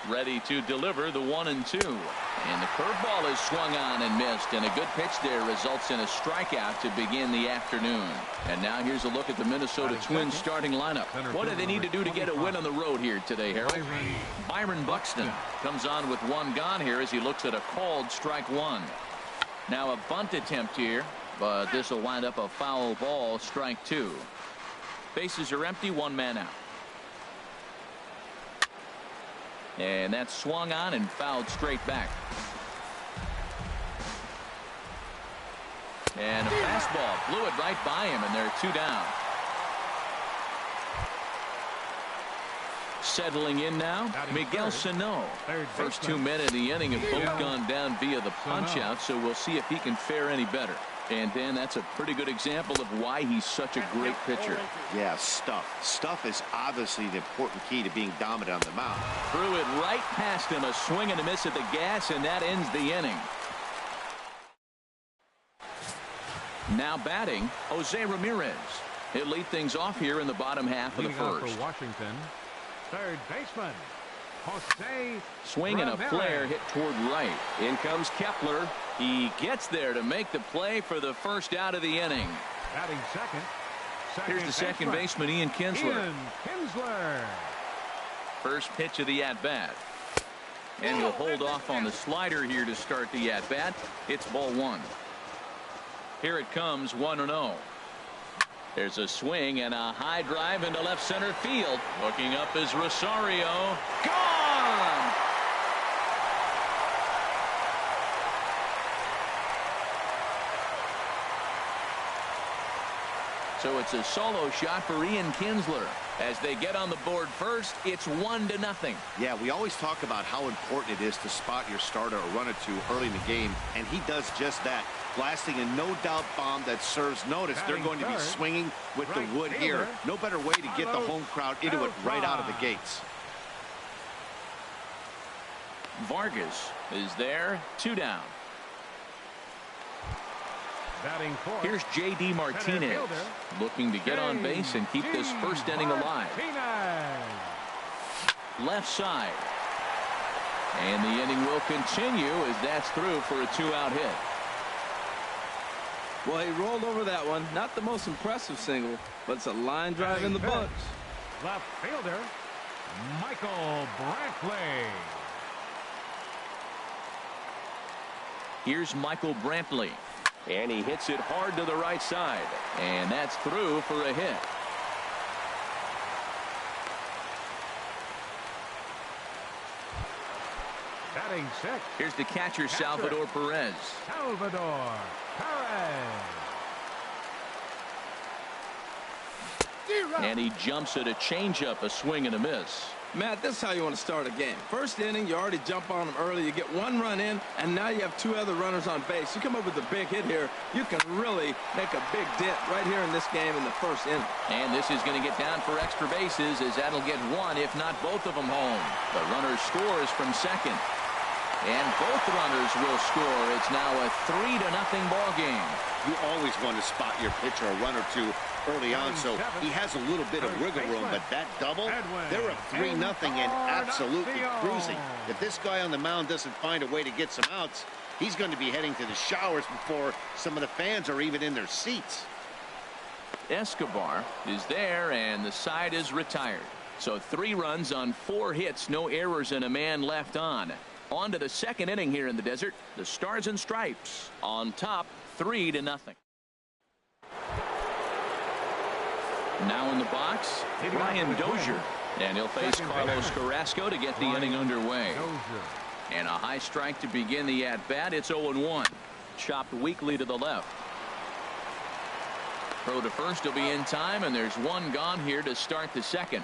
Ready to deliver the 1-2. And the curveball is swung on and missed. And a good pitch there results in a strikeout to begin the afternoon. And now here's a look at the Minnesota Twins starting lineup. What do they need to do to get a win on the road here today, Harold? Byron Buxton comes on with 1 gone here as he looks at a called strike 1. Now a bunt attempt here, but this will wind up a foul ball, strike 2. Bases are empty, 1 man out. And that's swung on and fouled straight back. And a fastball blew it right by him, and they're 2 down. Settling in now, Miguel Sano. First 2 men in the inning have both gone down via the punch-out, so we'll see if he can fare any better. And, Dan, that's a pretty good example of why he's such a great pitcher. Yeah, stuff. Stuff is obviously the important key to being dominant on the mound. Threw it right past him, a swing and a miss at the gas, and that ends the inning. Now batting, Jose Ramirez. He'll lead things off here in the bottom half of the first. For Washington, third baseman, Jose Swing and a Ramirez. flare hit toward right. In comes Kepler. He gets there to make the play for the first out of the inning. Batting second. Here's the second baseman, Ian Kinsler. Kinsler. First pitch of the at-bat. And he'll hold off on the slider here to start the at-bat. It's ball 1. Here it comes, 1-0. There's a swing and a high drive into left center field. Looking up is Rosario. Gone! So it's a solo shot for Ian Kinsler. As they get on the board first, it's 1-0. Yeah, we always talk about how important it is to spot your starter or run it to early in the game, and he does just that. Blasting a no-doubt bomb that serves notice. They're going to be swinging with the wood here. No better way to get the home crowd into it right out of the gates. Vargas is there, 2 down. Batting fourth. Here's J.D. Martinez looking to get on base and keep this first inning alive. Left side. And the inning will continue as that's through for a 2-out hit. Well, he rolled over that one. Not the most impressive single, but it's a line drive in the books. Left fielder, Michael Brantley. Here's Michael Brantley. And he hits it hard to the right side. And that's through for a hit. Batting sixth. Here's the catcher, Salvador Perez. Salvador Perez. And he jumps at a changeup, a swing and a miss. Matt, this is how you want to start a game. First inning, you already jump on them early. You get 1 run in, and now you have 2 other runners on base. You come up with a big hit here, you can really make a big dent right here in this game in the first inning. And this is going to get down for extra bases as that'll get 1, if not both of them home. The runner scores from second. And both runners will score. It's now a 3-0 ball game. You always want to spot your pitcher a run or 2 early on, so he has a little bit of wiggle room, but that double, they're up 3-0 and absolutely cruising. If this guy on the mound doesn't find a way to get some outs, he's going to be heading to the showers before some of the fans are even in their seats. Escobar is there, and the side is retired. So 3 runs on 4 hits, no errors, and a man left on. On to the second inning here in the desert. The Stars and Stripes on top, 3-0. Now in the box, Brian Dozier. And he'll face Carlos Carrasco to get the inning underway. And a high strike to begin the at-bat. It's 0-1. Chopped weakly to the left. Throw to first will be in time, and there's one gone here to start the second.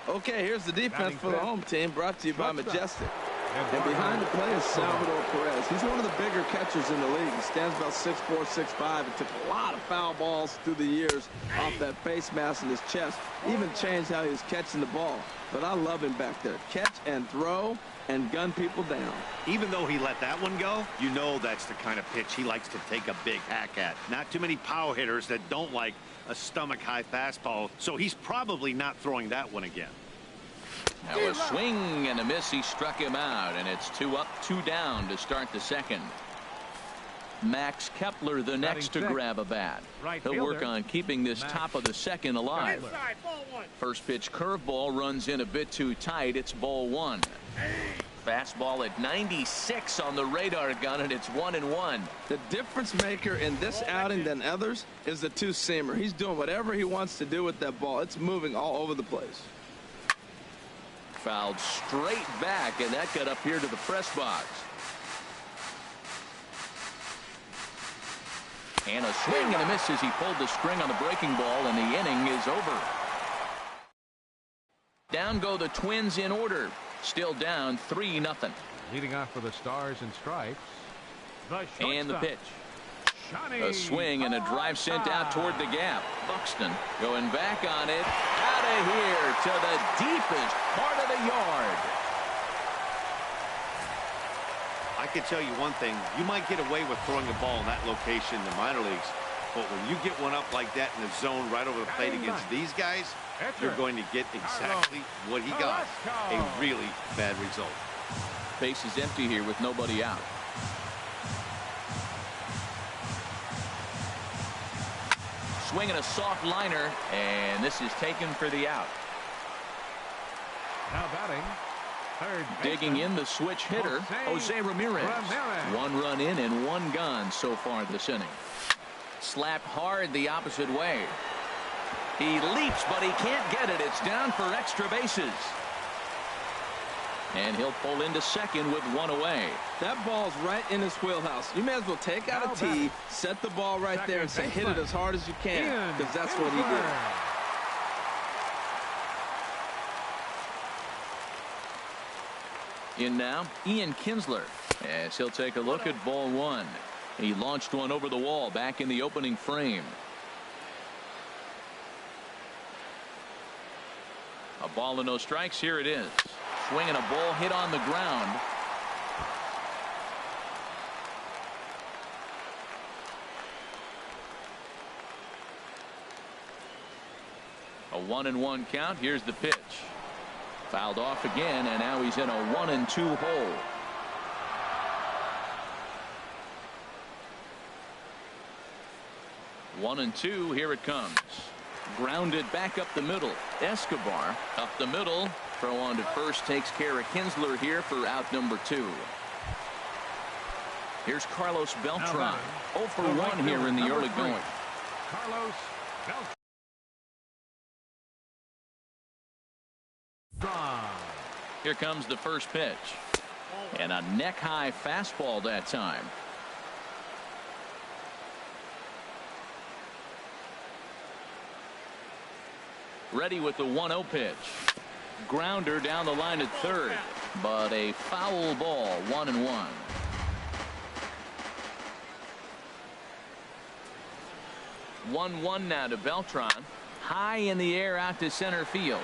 Okay, here's the defense for the home team, brought to you by Majestic. And behind the plate is Salvador Perez. He's one of the bigger catchers in the league. He stands about 6'4", 6'5", and took a lot of foul balls through the years off that face mask in his chest. Even changed how he was catching the ball. But I love him back there. Catch and throw and gun people down. Even though he let that one go, you know that's the kind of pitch he likes to take a big hack at. Not too many power hitters that don't like a stomach-high fastball, so he's probably not throwing that one again. Now a swing and a miss. He struck him out, and it's 2 up, 2 down to start the second. Max Kepler the next to grab a bat. He'll work on keeping this top of the second alive. First pitch curveball runs in a bit too tight. It's ball 1. Fastball at 96 on the radar gun, and it's 1-1. The difference maker in this outing than others is the two-seamer. He's doing whatever he wants to do with that ball. It's moving all over the place. Fouled straight back, and that got up here to the press box. And a swing and a miss as he pulled the string on the breaking ball, and the inning is over. Down go the Twins in order. Still down 3-0. Leading off for the Stars and Stripes. And the pitch. A swing and a drive sent out toward the gap. Buxton going back on it. Out of here to the deepest part of the yard. I can tell you one thing. You might get away with throwing a ball in that location in the minor leagues. But when you get one up like that in the zone right over the plate against these guys, you're going to get exactly what he got. A really bad result. Base is empty here with nobody out. Swinging a soft liner, and this is taken for the out. Now batting, third digging in the switch hitter, Jose Ramirez. 1 run in and 1 gone so far this inning. Slapped hard the opposite way. He leaps, but he can't get it. It's down for extra bases. And he'll pull into second with 1 away. That ball's right in his wheelhouse. You may as well take out a tee, set the ball right there, and say hit it as hard as you can, because that's what he did. In now, Ian Kinsler, as he'll take a look at ball 1. He launched one over the wall back in the opening frame. A ball and no strikes. Here it is. Swinging a ball hit on the ground. A 1-1 count. Here's the pitch. Fouled off again, and now he's in a 1-2 hole. 1-2. Here it comes. Grounded back up the middle. Escobar up the middle. Throw on to first takes care of Kinsler here for out number 2. Here's Carlos Beltran. 0 for 1 here in the early going. Carlos Beltran. Here comes the first pitch. And a neck-high fastball that time. Ready with the 1-0 pitch. Grounder down the line at third, but a foul ball. 1-1. Now to Beltran. High in the air out to center field.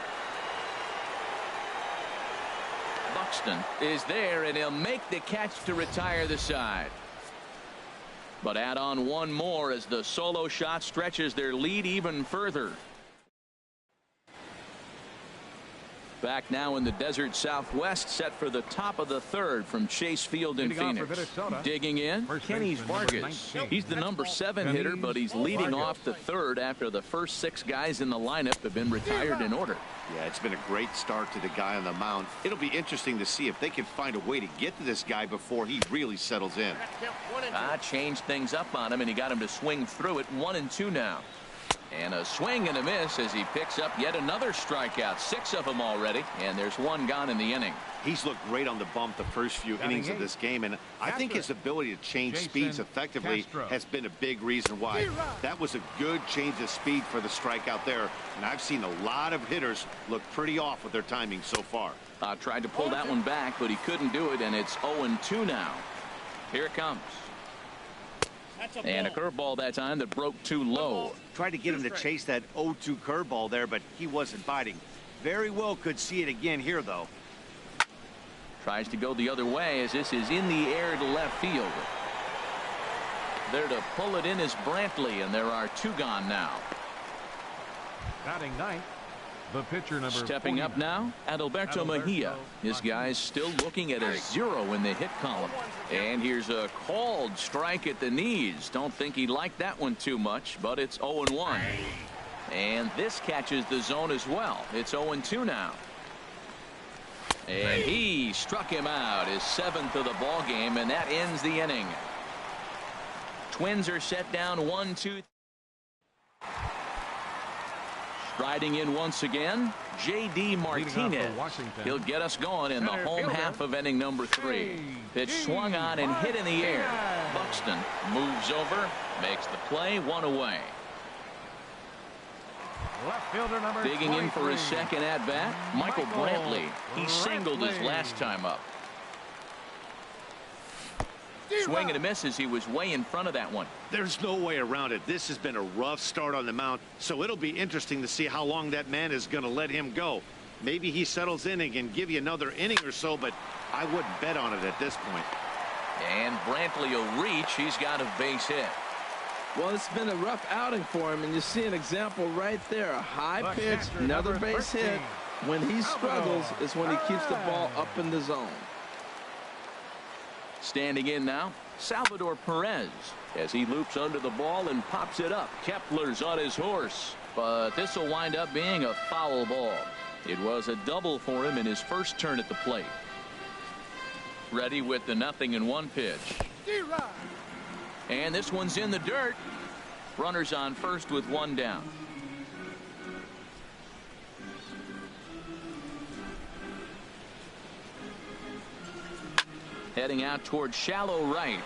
Buxton is there, and he'll make the catch to retire the side. But add on 1 more as the solo shot stretches their lead even further. Back now in the desert Southwest, set for the top of the 3rd from Chase Field in Phoenix. Digging in, Kenny Vargas. He's the number 7 hitter, but he's leading off the 3rd after the first 6 guys in the lineup have been retired in order. Yeah, it's been a great start to the guy on the mound. It'll be interesting to see if they can find a way to get to this guy before he really settles in. Changed things up on him, and he got him to swing through it. 1-2 now. And a swing and a miss as he picks up yet another strikeout. 6 of them already, and there's 1 gone in the inning. He's looked great on the bump the first few innings of this game, and I think his ability to change speeds effectively has been a big reason why. That was a good change of speed for the strikeout there, and I've seen a lot of hitters look pretty off with their timing so far. Tried to pull that one back, but he couldn't do it, and it's 0-2 now. Here it comes. And a curveball that time that broke too low. Tried to get him to chase that 0-2 curveball there, but he wasn't biting. Very well could see it again here, though. Tries to go the other way as this is in the air to left field. There to pull it in is Brantley, and there are 2 gone now. Batting ninth, the pitcher number Stepping 49. up now, Adalberto Mejia. This guy's still looking at a 0 in the hit column. And here's a called strike at the knees. Don't think he liked that one too much, but it's 0-1. And this catches the zone as well. It's 0-2 now. And he struck him out, his 7th of the ball game, and that ends the inning. Twins are set down 1-2. Striding in once again, J.D. Martinez. He'll get us going in the home half of inning number 3. Pitch swung on and hit in the air. Buxton moves over, makes the play, 1 away. Left fielder number Digging in for his second at-bat, Michael Brantley. He singled his last time up. Swing and a miss as he was way in front of that one. There's no way around it. This has been a rough start on the mound, so it'll be interesting to see how long that man is going to let him go. Maybe he settles in and can give you another inning or so, but I wouldn't bet on it at this point. And Brantley will reach. He's got a base hit. Well, it's been a rough outing for him, and you see an example right there. A high pitch, another base hit. When he struggles is when he keeps the ball up in the zone. Standing in now, Salvador Perez as he loops under the ball and pops it up. Kepler's on his horse, but this will wind up being a foul ball. It was a double for him in his first turn at the plate. Ready with the 0-1 pitch. And this one's in the dirt. Runners on first with 1 down. Heading out toward shallow right.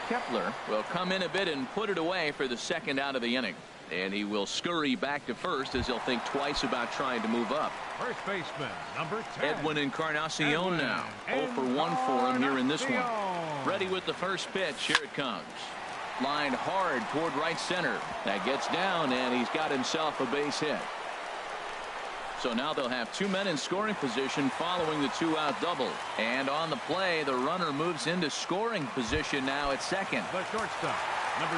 Kepler will come in a bit and put it away for the 2nd out of the inning. And he will scurry back to first as he'll think twice about trying to move up. First baseman number 10. Edwin Encarnacion now. 0 for 1 for him here in this one. Ready with the first pitch. Here it comes. Lined hard toward right center. That gets down, and he's got himself a base hit. So now they'll have 2 men in scoring position following the 2-out double. And on the play, the runner moves into scoring position now at second. The shortstop.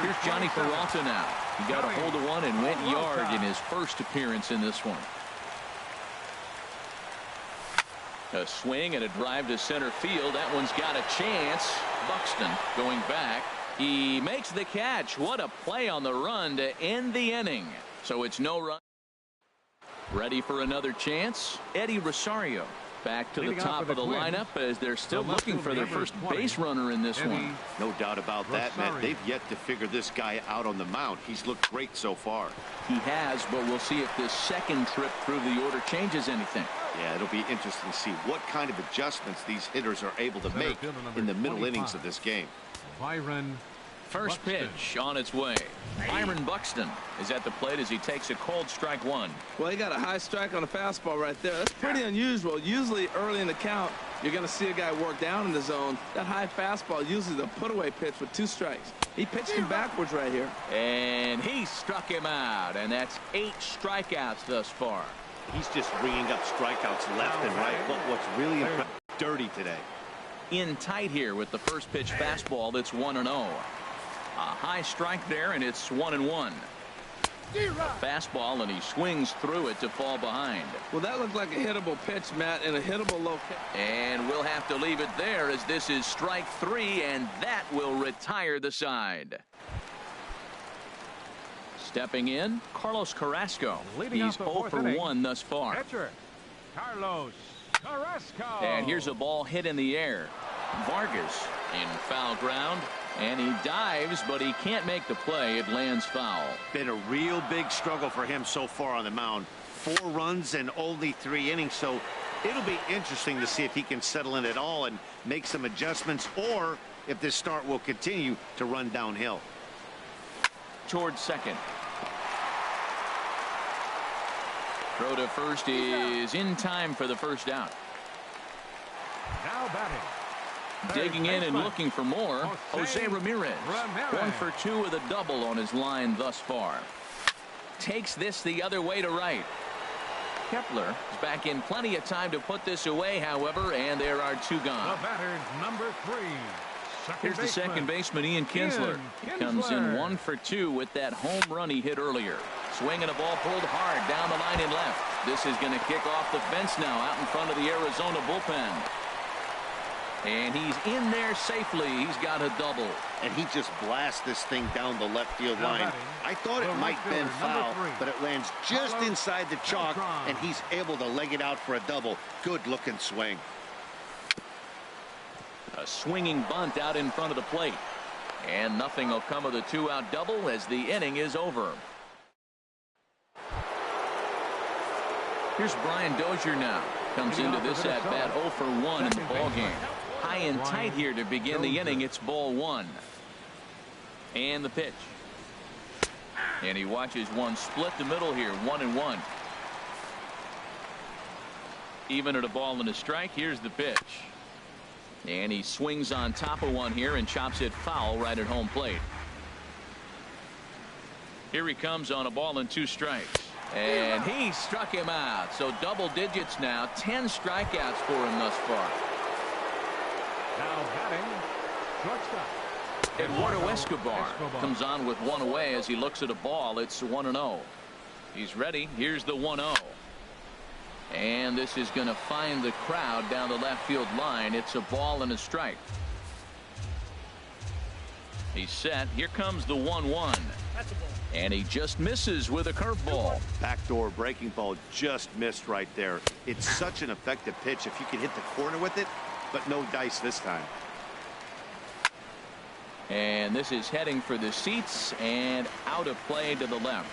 Here's Johnny Peralta now. He got a hold of one and went yard in his first appearance in this one. A swing and a drive to center field. That one's got a chance. Buxton going back. He makes the catch. What a play on the run to end the inning. So it's no run. Ready for another chance. Eddie Rosario back to the top of the lineup as they're still looking for their first base runner in this one. No doubt about that, Matt. They've yet to figure this guy out on the mound. He's looked great so far. He has, but we'll see if this second trip through the order changes anything. Yeah, it'll be interesting to see what kind of adjustments these hitters are able to make in the middle innings of this game. Byron First pitch on its way. Byron Buxton is at the plate as he takes a cold strike 1. Well, he got a high strike on a fastball right there. That's pretty unusual. Usually early in the count, you're going to see a guy work down in the zone. That high fastball, usually the put-away pitch with 2 strikes. He pitched him backwards right here. And he struck him out, and that's 8 strikeouts thus far. He's just ringing up strikeouts left and right. But what's really impressive, dirty today. In tight here with the first pitch fastball that's 1-0. A high strike there, and it's 1-1. Fastball, and he swings through it to fall behind. Well, that looked like a hittable pitch, Matt, and a hittable low kick. And we'll have to leave it there as this is strike 3, and that will retire the side. Stepping in, Carlos Carrasco. He's 0 for 1 thus far. Pitcher, Carlos Carrasco. And here's a ball hit in the air. Vargas in foul ground. And he dives, but he can't make the play. It lands foul. Been a real big struggle for him so far on the mound. 4 runs and only 3 innings, so it'll be interesting to see if he can settle in at all and make some adjustments, or if this start will continue to run downhill. Towards second. Throw to first is in time for the first out. Now batting. Digging in and looking for more, Jose Ramirez. 1 for 2 with a double on his line thus far. Takes this the other way to right. Kepler is back in plenty of time to put this away, however, and there are 2 gone. The batter's number 3. Here's the second baseman, Ian Kinsler. He comes in 1 for 2 with that home run he hit earlier. Swinging a ball pulled hard down the line and left. This is going to kick off the fence now out in front of the Arizona bullpen. And he's in there safely. He's got a double. And he just blasts this thing down the left field line. I thought it might bend foul, but it lands just inside the chalk, and he's able to leg it out for a double. Good looking swing. A swinging bunt out in front of the plate. And nothing will come of the 2-out double as the inning is over. Here's Brian Dozier now. Comes into this at bat 0 for 1 in the ball game. High and tight here to begin the inning. It's ball 1. And the pitch. And he watches one split the middle here. 1-1. Even at a ball and a strike. Here's the pitch. And he swings on top of one here and chops it foul right at home plate. Here he comes on a ball and 2 strikes. And he struck him out. So double digits now. 10 strikeouts for him thus far. Now batting, shortstop. Eduardo Escobar comes on with 1 away as he looks at a ball. It's 1-0. He's ready. Here's the 1-0. And this is going to find the crowd down the left field line. It's a ball and a strike. He's set. Here comes the 1-1. And he just misses with a curveball. Backdoor breaking ball just missed right there. It's such an effective pitch if you can hit the corner with it, but no dice this time. And this is heading for the seats and out of play to the left.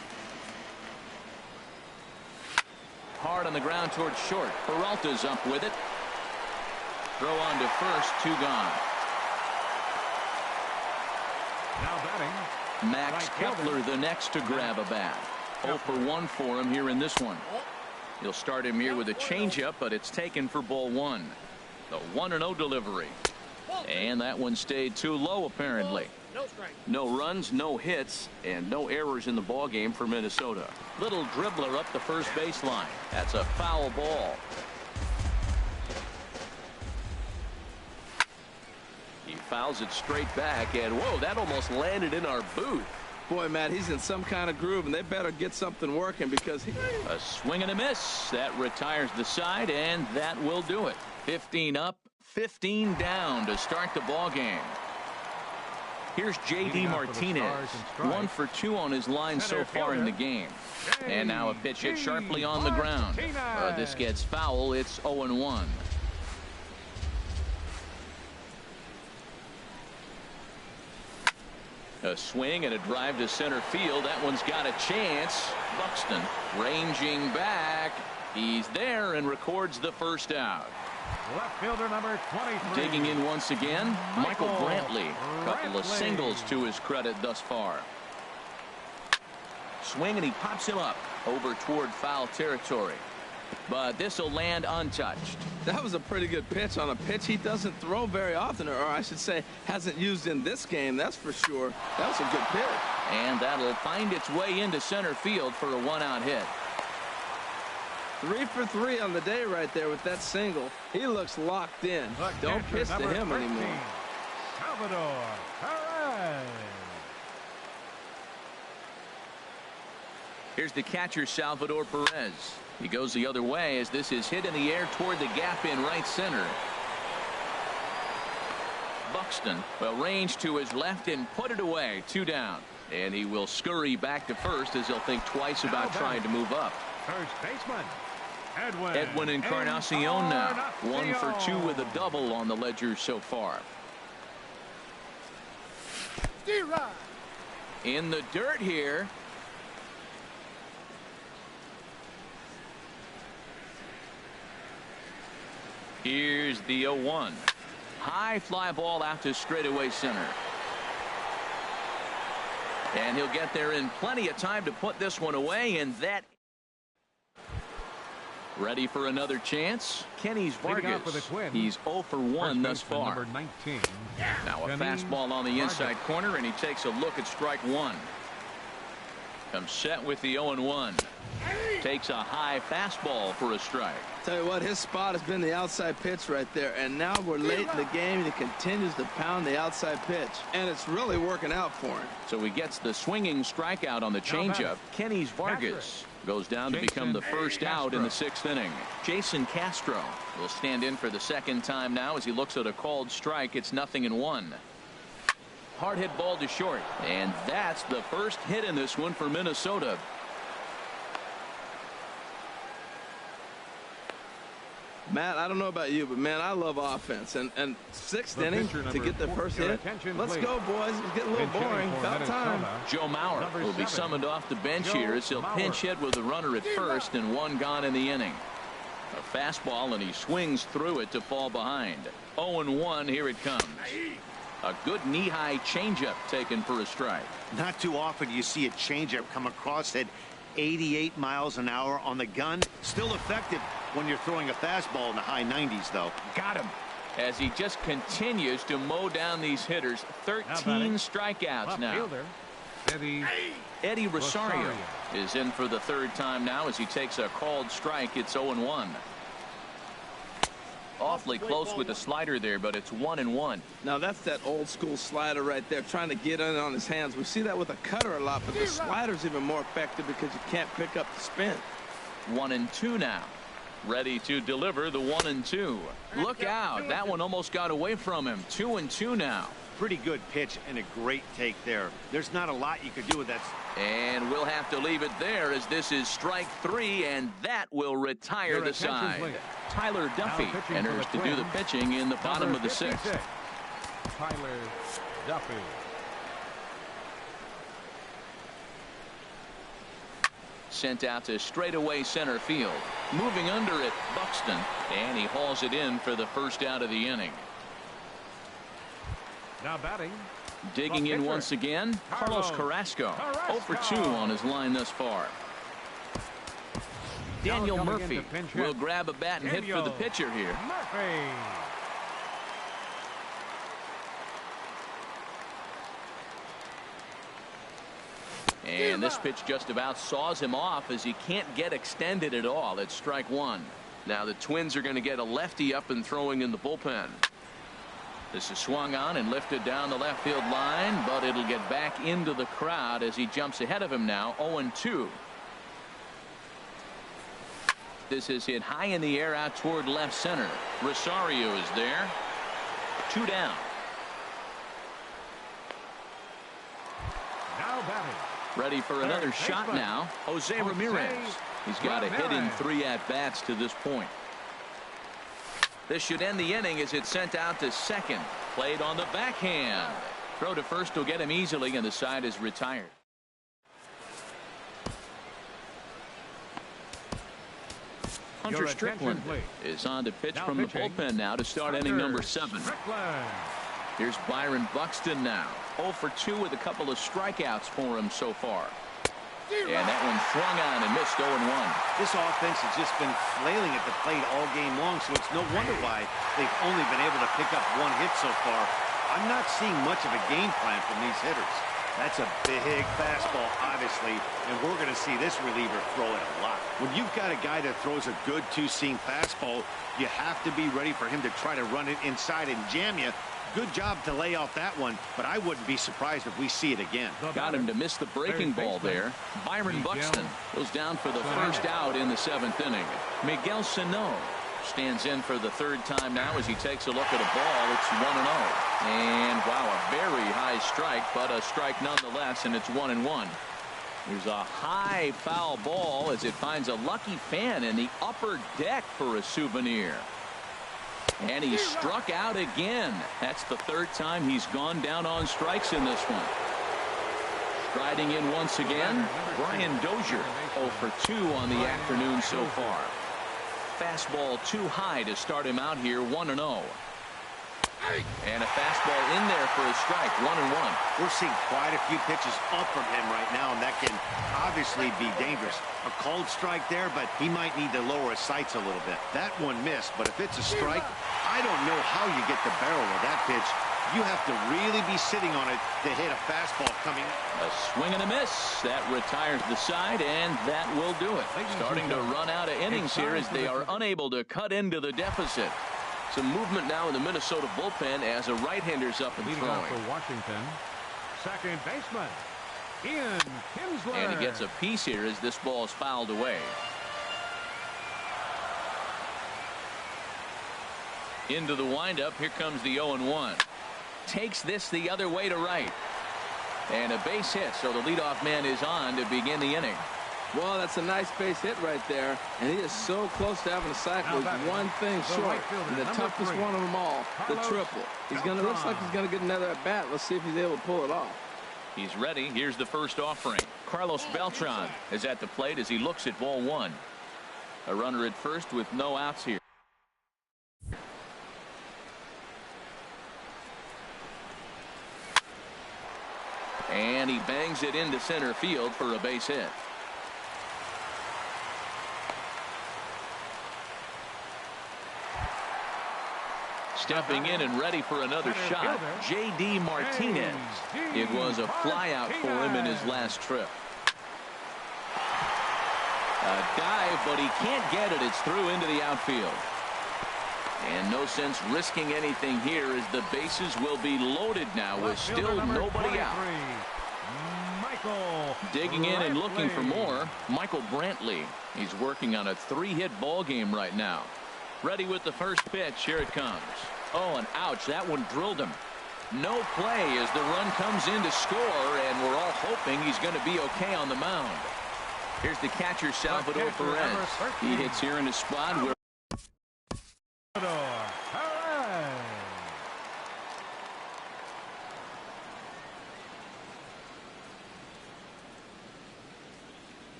Hard on the ground towards short. Peralta's up with it. Throw on to first. 2 gone. Now batting, Max Kepler the next to grab a bat. 0 for 1 for him here in this one. He'll start him here with a changeup, but it's taken for ball 1. The 1-0 delivery. And that one stayed too low apparently. No runs, no hits, and no errors in the ball game for Minnesota. Little dribbler up the first baseline. That's a foul ball. He fouls it straight back, and whoa, that almost landed in our booth. Boy, Matt, he's in some kind of groove, and they better get something working because a swing and a miss. That retires the side, and that will do it. 15 up, 15 down to start the ball game. Here's J.D. Martinez. 1 for 2 on his line so far in the game. And now a pitch hit sharply on the ground. This gets foul. It's 0-1. A swing and a drive to center field. That one's got a chance. Buxton ranging back. He's there and records the first out. Left fielder number 23. Digging in once again, Michael Brantley. A couple of singles to his credit thus far. Swing and he pops him up over toward foul territory. But this will land untouched. That was a pretty good pitch on a pitch he doesn't throw very often, or I should say hasn't used in this game, that's for sure. That was a good pitch. And that'll find its way into center field for a 1-out hit. 3 for 3 on the day right there with that single. He looks locked in. Don't pitch to him anymore. Salvador Perez. Here's the catcher, Salvador Perez. He goes the other way as this is hit in the air toward the gap in right center. Buxton will range to his left and put it away. 2 down. And he will scurry back to first as he'll think twice about trying to move up. First baseman, Edwin Encarnacion now. 1 for 2 with a double on the ledger so far. In the dirt here. Here's the 0-1. High fly ball out to straightaway center. And he'll get there in plenty of time to put this one away, and that. Ready for another chance. Kenny's Vargas. He's 0 for 1 thus far. Number 19. Now a fastball on the inside corner, and he takes a look at strike one. Comes set with the 0-1. Takes a high fastball for a strike. Tell you what, his spot has been the outside pitch right there, and now we're late in the game, and he continues to pound the outside pitch, and it's really working out for him. So he gets the swinging strikeout on the changeup. Kenny's Vargas goes down to become the first out in the 6th inning. Jason Castro will stand in for the second time now as he looks at a called strike. It's 0-1. Hard hit ball to short, and that's the first hit in this one for Minnesota. Matt, I don't know about you, but man, I love offense, and 6th inning to get the first hit. Let's go, boys. It's getting a little boring. About time. Joe Mauer will be summoned off the bench here as he'll pinch hit with a runner at first and one gone in the inning. A fastball, and he swings through it to fall behind. 0-1. Here it comes. A good knee-high changeup taken for a strike. Not too often you see a changeup come across at 88 miles an hour on the gun. Still effective when you're throwing a fastball in the high 90s, though. Got him. As he just continues to mow down these hitters. 13 strikeouts now. Eddie Rosario is in for the third time now as he takes a called strike. It's 0-1. Awfully close with the slider there, but it's 1-1. Now that's that old school slider right there, trying to get in on his hands. We see that with a cutter a lot, but the slider's even more effective because you can't pick up the spin. 1-2 now. Ready to deliver the 1-2. Look out. That one almost got away from him. 2-2 now. Pretty good pitch and a great take there. There's not a lot you could do with that. And we'll have to leave it there as this is strike 3, and that will retire the side. Tyler Duffy enters to do the pitching in the bottom of the 6th. Tyler Duffy. Sent out to straightaway center field. Moving under it, Buxton, and he hauls it in for the first out of the inning. Now batting. Digging in once again, Carlos Carrasco. 0 for 2 on his line thus far. Daniel Murphy will grab a bat and hit for the pitcher here. And this pitch just about saws him off as he can't get extended at all. It's strike 1. Now the Twins are going to get a lefty up and throwing in the bullpen. This is swung on and lifted down the left field line, but it'll get back into the crowd as he jumps ahead of him now. 0-2. This is hit high in the air out toward left center. Rosario is there. 2 down. Now batting. Ready for another shot now. Jose Ramirez. He's got a hit in 3 at-bats to this point. This should end the inning as it's sent out to second. Played on the backhand. Throw to first will get him easily, and the side is retired. Hunter Strickland is on to pitch from the bullpen now to start inning number 7. Here's Byron Buxton now. 0 for 2 with a couple of strikeouts for him so far. And that one swung on and missed. 0-1. This offense has just been flailing at the plate all game long, so it's no wonder why they've only been able to pick up 1 hit so far. I'm not seeing much of a game plan from these hitters. That's a big fastball, obviously, and we're going to see this reliever throw it a lot. When you've got a guy that throws a good 2-seam fastball, you have to be ready for him to try to run it inside and jam you. Good job to lay off that one, but I wouldn't be surprised if we see it again. Got him to miss the breaking ball there. Byron Buxton goes down for the first out in the 7th inning. Miguel Sano stands in for the third time now as he takes a look at a ball. It's 1-0. And wow, a very high strike, but a strike nonetheless, and it's 1-1. There's a high foul ball as it finds a lucky fan in the upper deck for a souvenir. And he struck out again. That's the third time he's gone down on strikes in this one. Striding in once again, Brian Dozier, 0 for 2 on the afternoon so far. Fastball too high to start him out here, 1-0. And a fastball in there for a strike, 1-1. We're seeing quite a few pitches up from him right now, and that can obviously be dangerous. A cold strike there, but he might need to lower his sights a little bit. That one missed, but if it's a strike, I don't know how you get the barrel of that pitch. You have to really be sitting on it to hit a fastball coming. A swing and a miss. That retires the side, and that will do it. Starting to run out of innings here as they are unable to cut into the deficit. Some movement now in the Minnesota bullpen as a right-hander's up and throwing. For Washington, second baseman, Ian Kinsler. And he gets a piece here as this ball is fouled away. Into the windup. Here comes the 0-1. Takes this the other way to right. And a base hit, so the leadoff man is on to begin the inning. Well, that's a nice base hit right there, and he is so close to having a cycle. He's one thing short, and the toughest one of them all, the triple. Looks like he's gonna get another at bat. Let's see if he's able to pull it off. He's ready. Here's the first offering. Carlos Beltran is at the plate as he looks at ball one. A runner at first with no outs here. And he bangs it into center field for a base hit. Stepping in and ready for another shot, J.D. Martinez. It was a flyout for him in his last trip. A dive, but he can't get it. It's through into the outfield. And no sense risking anything here as the bases will be loaded now with still nobody out. Digging in and looking for more, Michael Brantley. He's working on a 3-hit ball game right now. Ready with the first pitch. Here it comes. Oh, and ouch, that one drilled him. No play as the run comes in to score, and we're all hoping he's going to be okay on the mound. Here's the catcher, Salvador Perez. He hits here in a spot where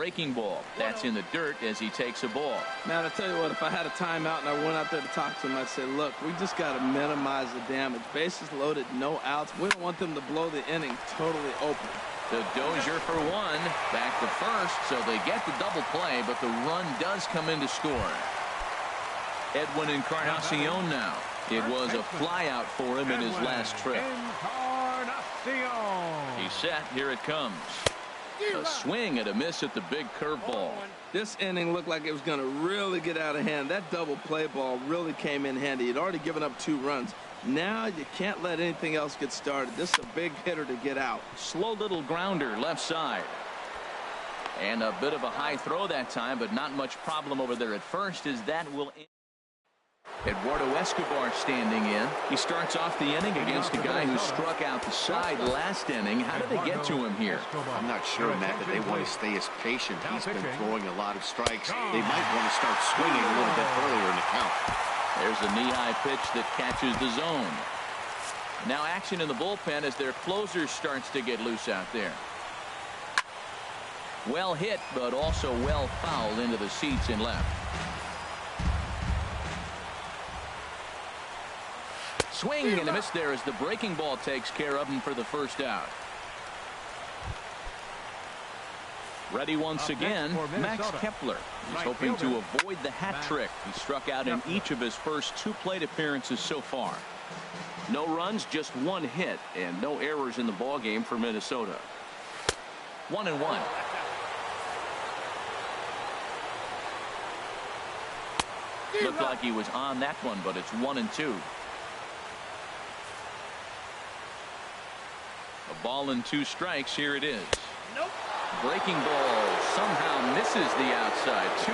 breaking ball. That's in the dirt as he takes a ball. Man, I tell you what, if I had a timeout and I went out there to talk to him, I'd say, look, we just got to minimize the damage. Bases loaded, no outs. We don't want them to blow the inning totally open. The Dozier for one. Back to first, so they get the double play, but the run does come in to score. Edwin Encarnacion now. It was a flyout for him in his last trip. He's set. Here it comes. A swing and a miss at the big curveball. This inning looked like it was going to really get out of hand. That double play ball really came in handy. He'd already given up 2 runs. Now you can't let anything else get started. This is a big hitter to get out. Slow little grounder left side. And a bit of a high throw that time, but not much problem over there at first as that will end. Eduardo Escobar standing in. He starts off the inning against a guy who struck out the side last inning. How did they get to him here? I'm not sure, Matt, that they want to stay as patient. He's been throwing a lot of strikes. They might want to start swinging a little bit earlier in the count. There's a knee-high pitch that catches the zone. Now action in the bullpen as their closer starts to get loose out there. Well hit, but also well fouled into the seats in left. Swing and a miss there as the breaking ball takes care of him for the first out. Ready once again, Max Kepler. He's hoping to avoid the hat trick. He struck out in each of his first 2 plate appearances so far. No runs, just 1 hit, and no errors in the ball game for Minnesota. 1-1. Looked like he was on that one, but it's 1-2. A Ball and 2 strikes. Here it is. Breaking ball somehow misses the outside. 2-2.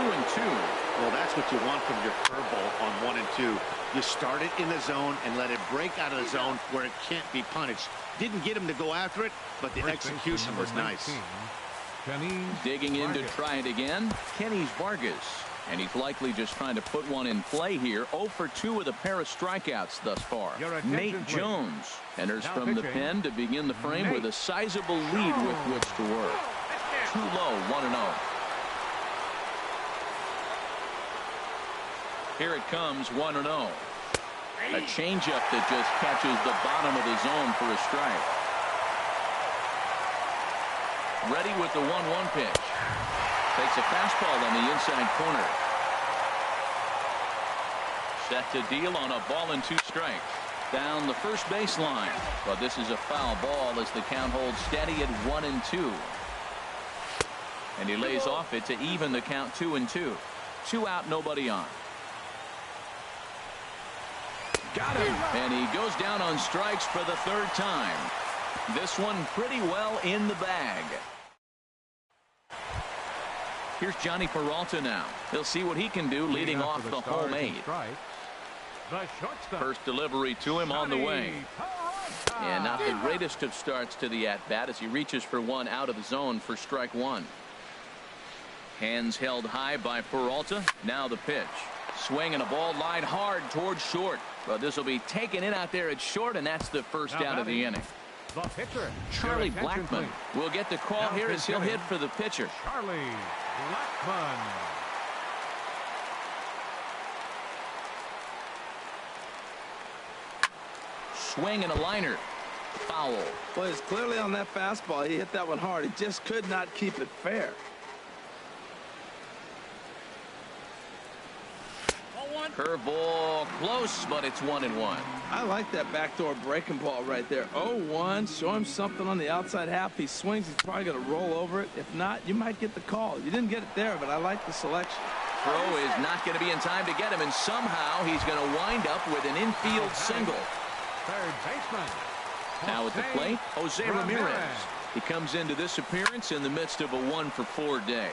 Well, that's what you want from your curveball on 1 and 2. You start it in the zone and let it break out of the zone where it can't be punished. Didn't get him to go after it, but the execution was nice. Digging in to try it again, Kenny Vargas. And he's likely just trying to put one in play here. 0 for 2 with a pair of strikeouts thus far. Nate Jones enters from the pen to begin the frame with a sizable lead with which to work. Too low, 1-0. Here it comes, 1-0. A changeup that just catches the bottom of the zone for a strike. Ready with the 1-1 pitch. Takes a fastball on the inside corner. Set to deal on a ball and 2 strikes. Down the first baseline. But this is a foul ball as the count holds steady at 1-2. And he lays off it to even the count 2-2. 2 out, nobody on. Got him. And he goes down on strikes for the 3rd time. This one pretty well in the bag. Here's Johnny Peralta now. He'll see what he can do leading off the home 8. First delivery to him on the way. And not the greatest of starts to the at-bat as he reaches for one out of the zone for strike 1. Hands held high by Peralta. Now the pitch. Swing and a ball lined hard towards short. Well, this will be taken in out there at short, and that's the first out of the inning. The pitcher, Charlie Blackmon will get the call here as he'll hit for the pitcher. Charlie Blackmon. Swing and a liner. Foul. Well, he's clearly on that fastball. He hit that one hard. He just could not keep it fair. Curveball close, but it's 1-1. I like that backdoor breaking ball right there. 0-1. Show him something on the outside half. He swings. He's probably going to roll over it. If not, you might get the call. You didn't get it there, but I like the selection. Throw is not going to be in time to get him, and somehow he's going to wind up with an infield single. Third baseman. Now at the plate, Jose Ramirez. He comes into this appearance in the midst of a 1-for-4 day.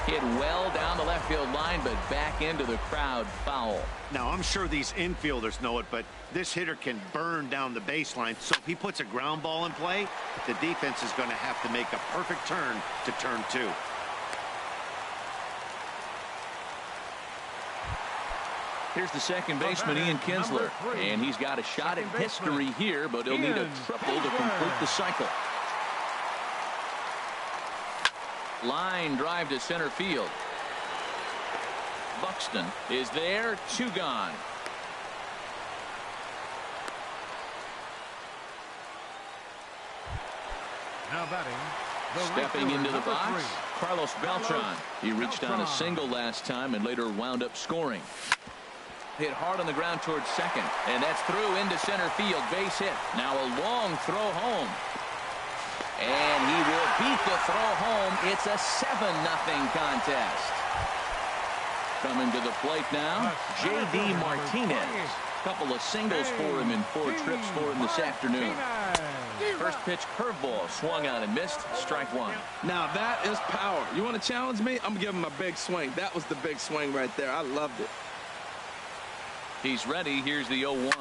Hit well down the left field line, but back into the crowd. Foul. Now, I'm sure these infielders know it, but this hitter can burn down the baseline. So if he puts a ground ball in play, the defense is going to have to make a perfect turn to turn 2. Here's the second baseman, Ian Kinsler, and he's got a shot at history here, but he'll need a triple to complete the cycle. Line drive to center field. Buxton is there. 2 gone. Now batting. Stepping into the box, Carlos Beltran. He reached on a single last time and later wound up scoring. Hit hard on the ground towards second, and that's through into center field. Base hit. Now a long throw home. And he will beat the throw home. It's a 7-0 contest. Coming to the plate now, J.D. Martinez. Couple of singles for him in 4 trips for him this afternoon. First pitch curveball swung on and missed. Strike 1. Now that is power. You want to challenge me? I'm going to give him a big swing. That was the big swing right there. I loved it. He's ready. Here's the 0-1.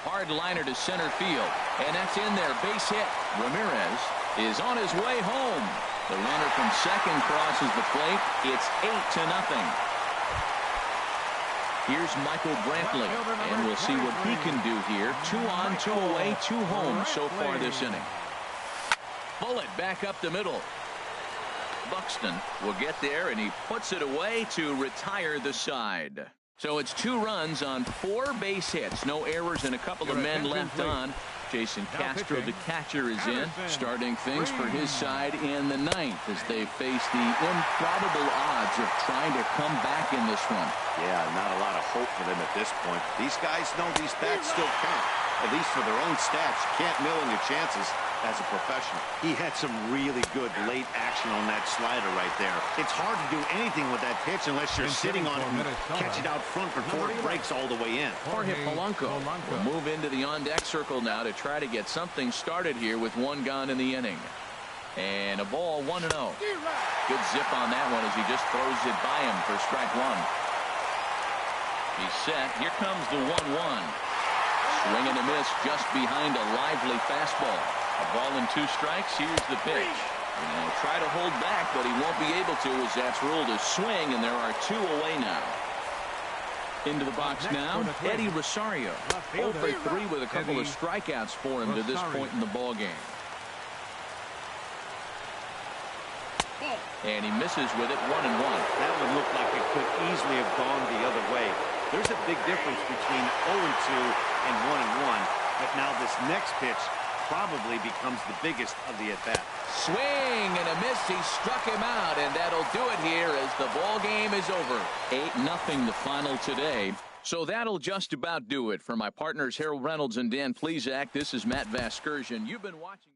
Hard liner to center field. And that's in there. Base hit. Ramirez is on his way home. The runner from second crosses the plate. It's 8-0. Here's Michael Brantley, and we'll see what he can do here. 2 on, 2 away, 2 home so far this inning. Bullet back up the middle. Buxton will get there, and he puts it away to retire the side. So it's 2 runs on 4 base hits. No errors and a couple of men left on. Jason Castro, the catcher, is in, starting things for his side in the 9th as they face the improbable odds of trying to come back in this one. Yeah, not a lot of hope for them at this point. These guys know these bats still count. At least for their own stats, you can't mill in your chances. as a professional. He had some really good late action on that slider right there. It's hard to do anything with that pitch unless you're sitting on it and catch it out front before it breaks all the way in. Jorge Polanco will move into the on-deck circle now to try to get something started here with one gone in the inning. And a ball, 1-0. Good zip on that one as he just throws it by him for strike one. He's set. Here comes the 1-1. Swing and a miss just behind a lively fastball. A ball and 2 strikes. Here's the pitch. And he'll try to hold back, but he won't be able to as that's ruled a swing, and there are 2 away now. Into the box now, Eddie Rosario. 0 for 3 with a couple of strikeouts for him to this point in the ball game. And he misses with it, 1-1. That one looked like it could easily have gone the other way. There's a big difference between 0-2 and 1-1. But now this next pitch probably becomes the biggest of the at-bat. Swing and a miss. He struck him out, and that'll do it here as the ball game is over. 8-0 the final today. So that'll just about do it. For my partners Harold Reynolds and Dan Plesac, this is Matt Vasgersian. You've been watching.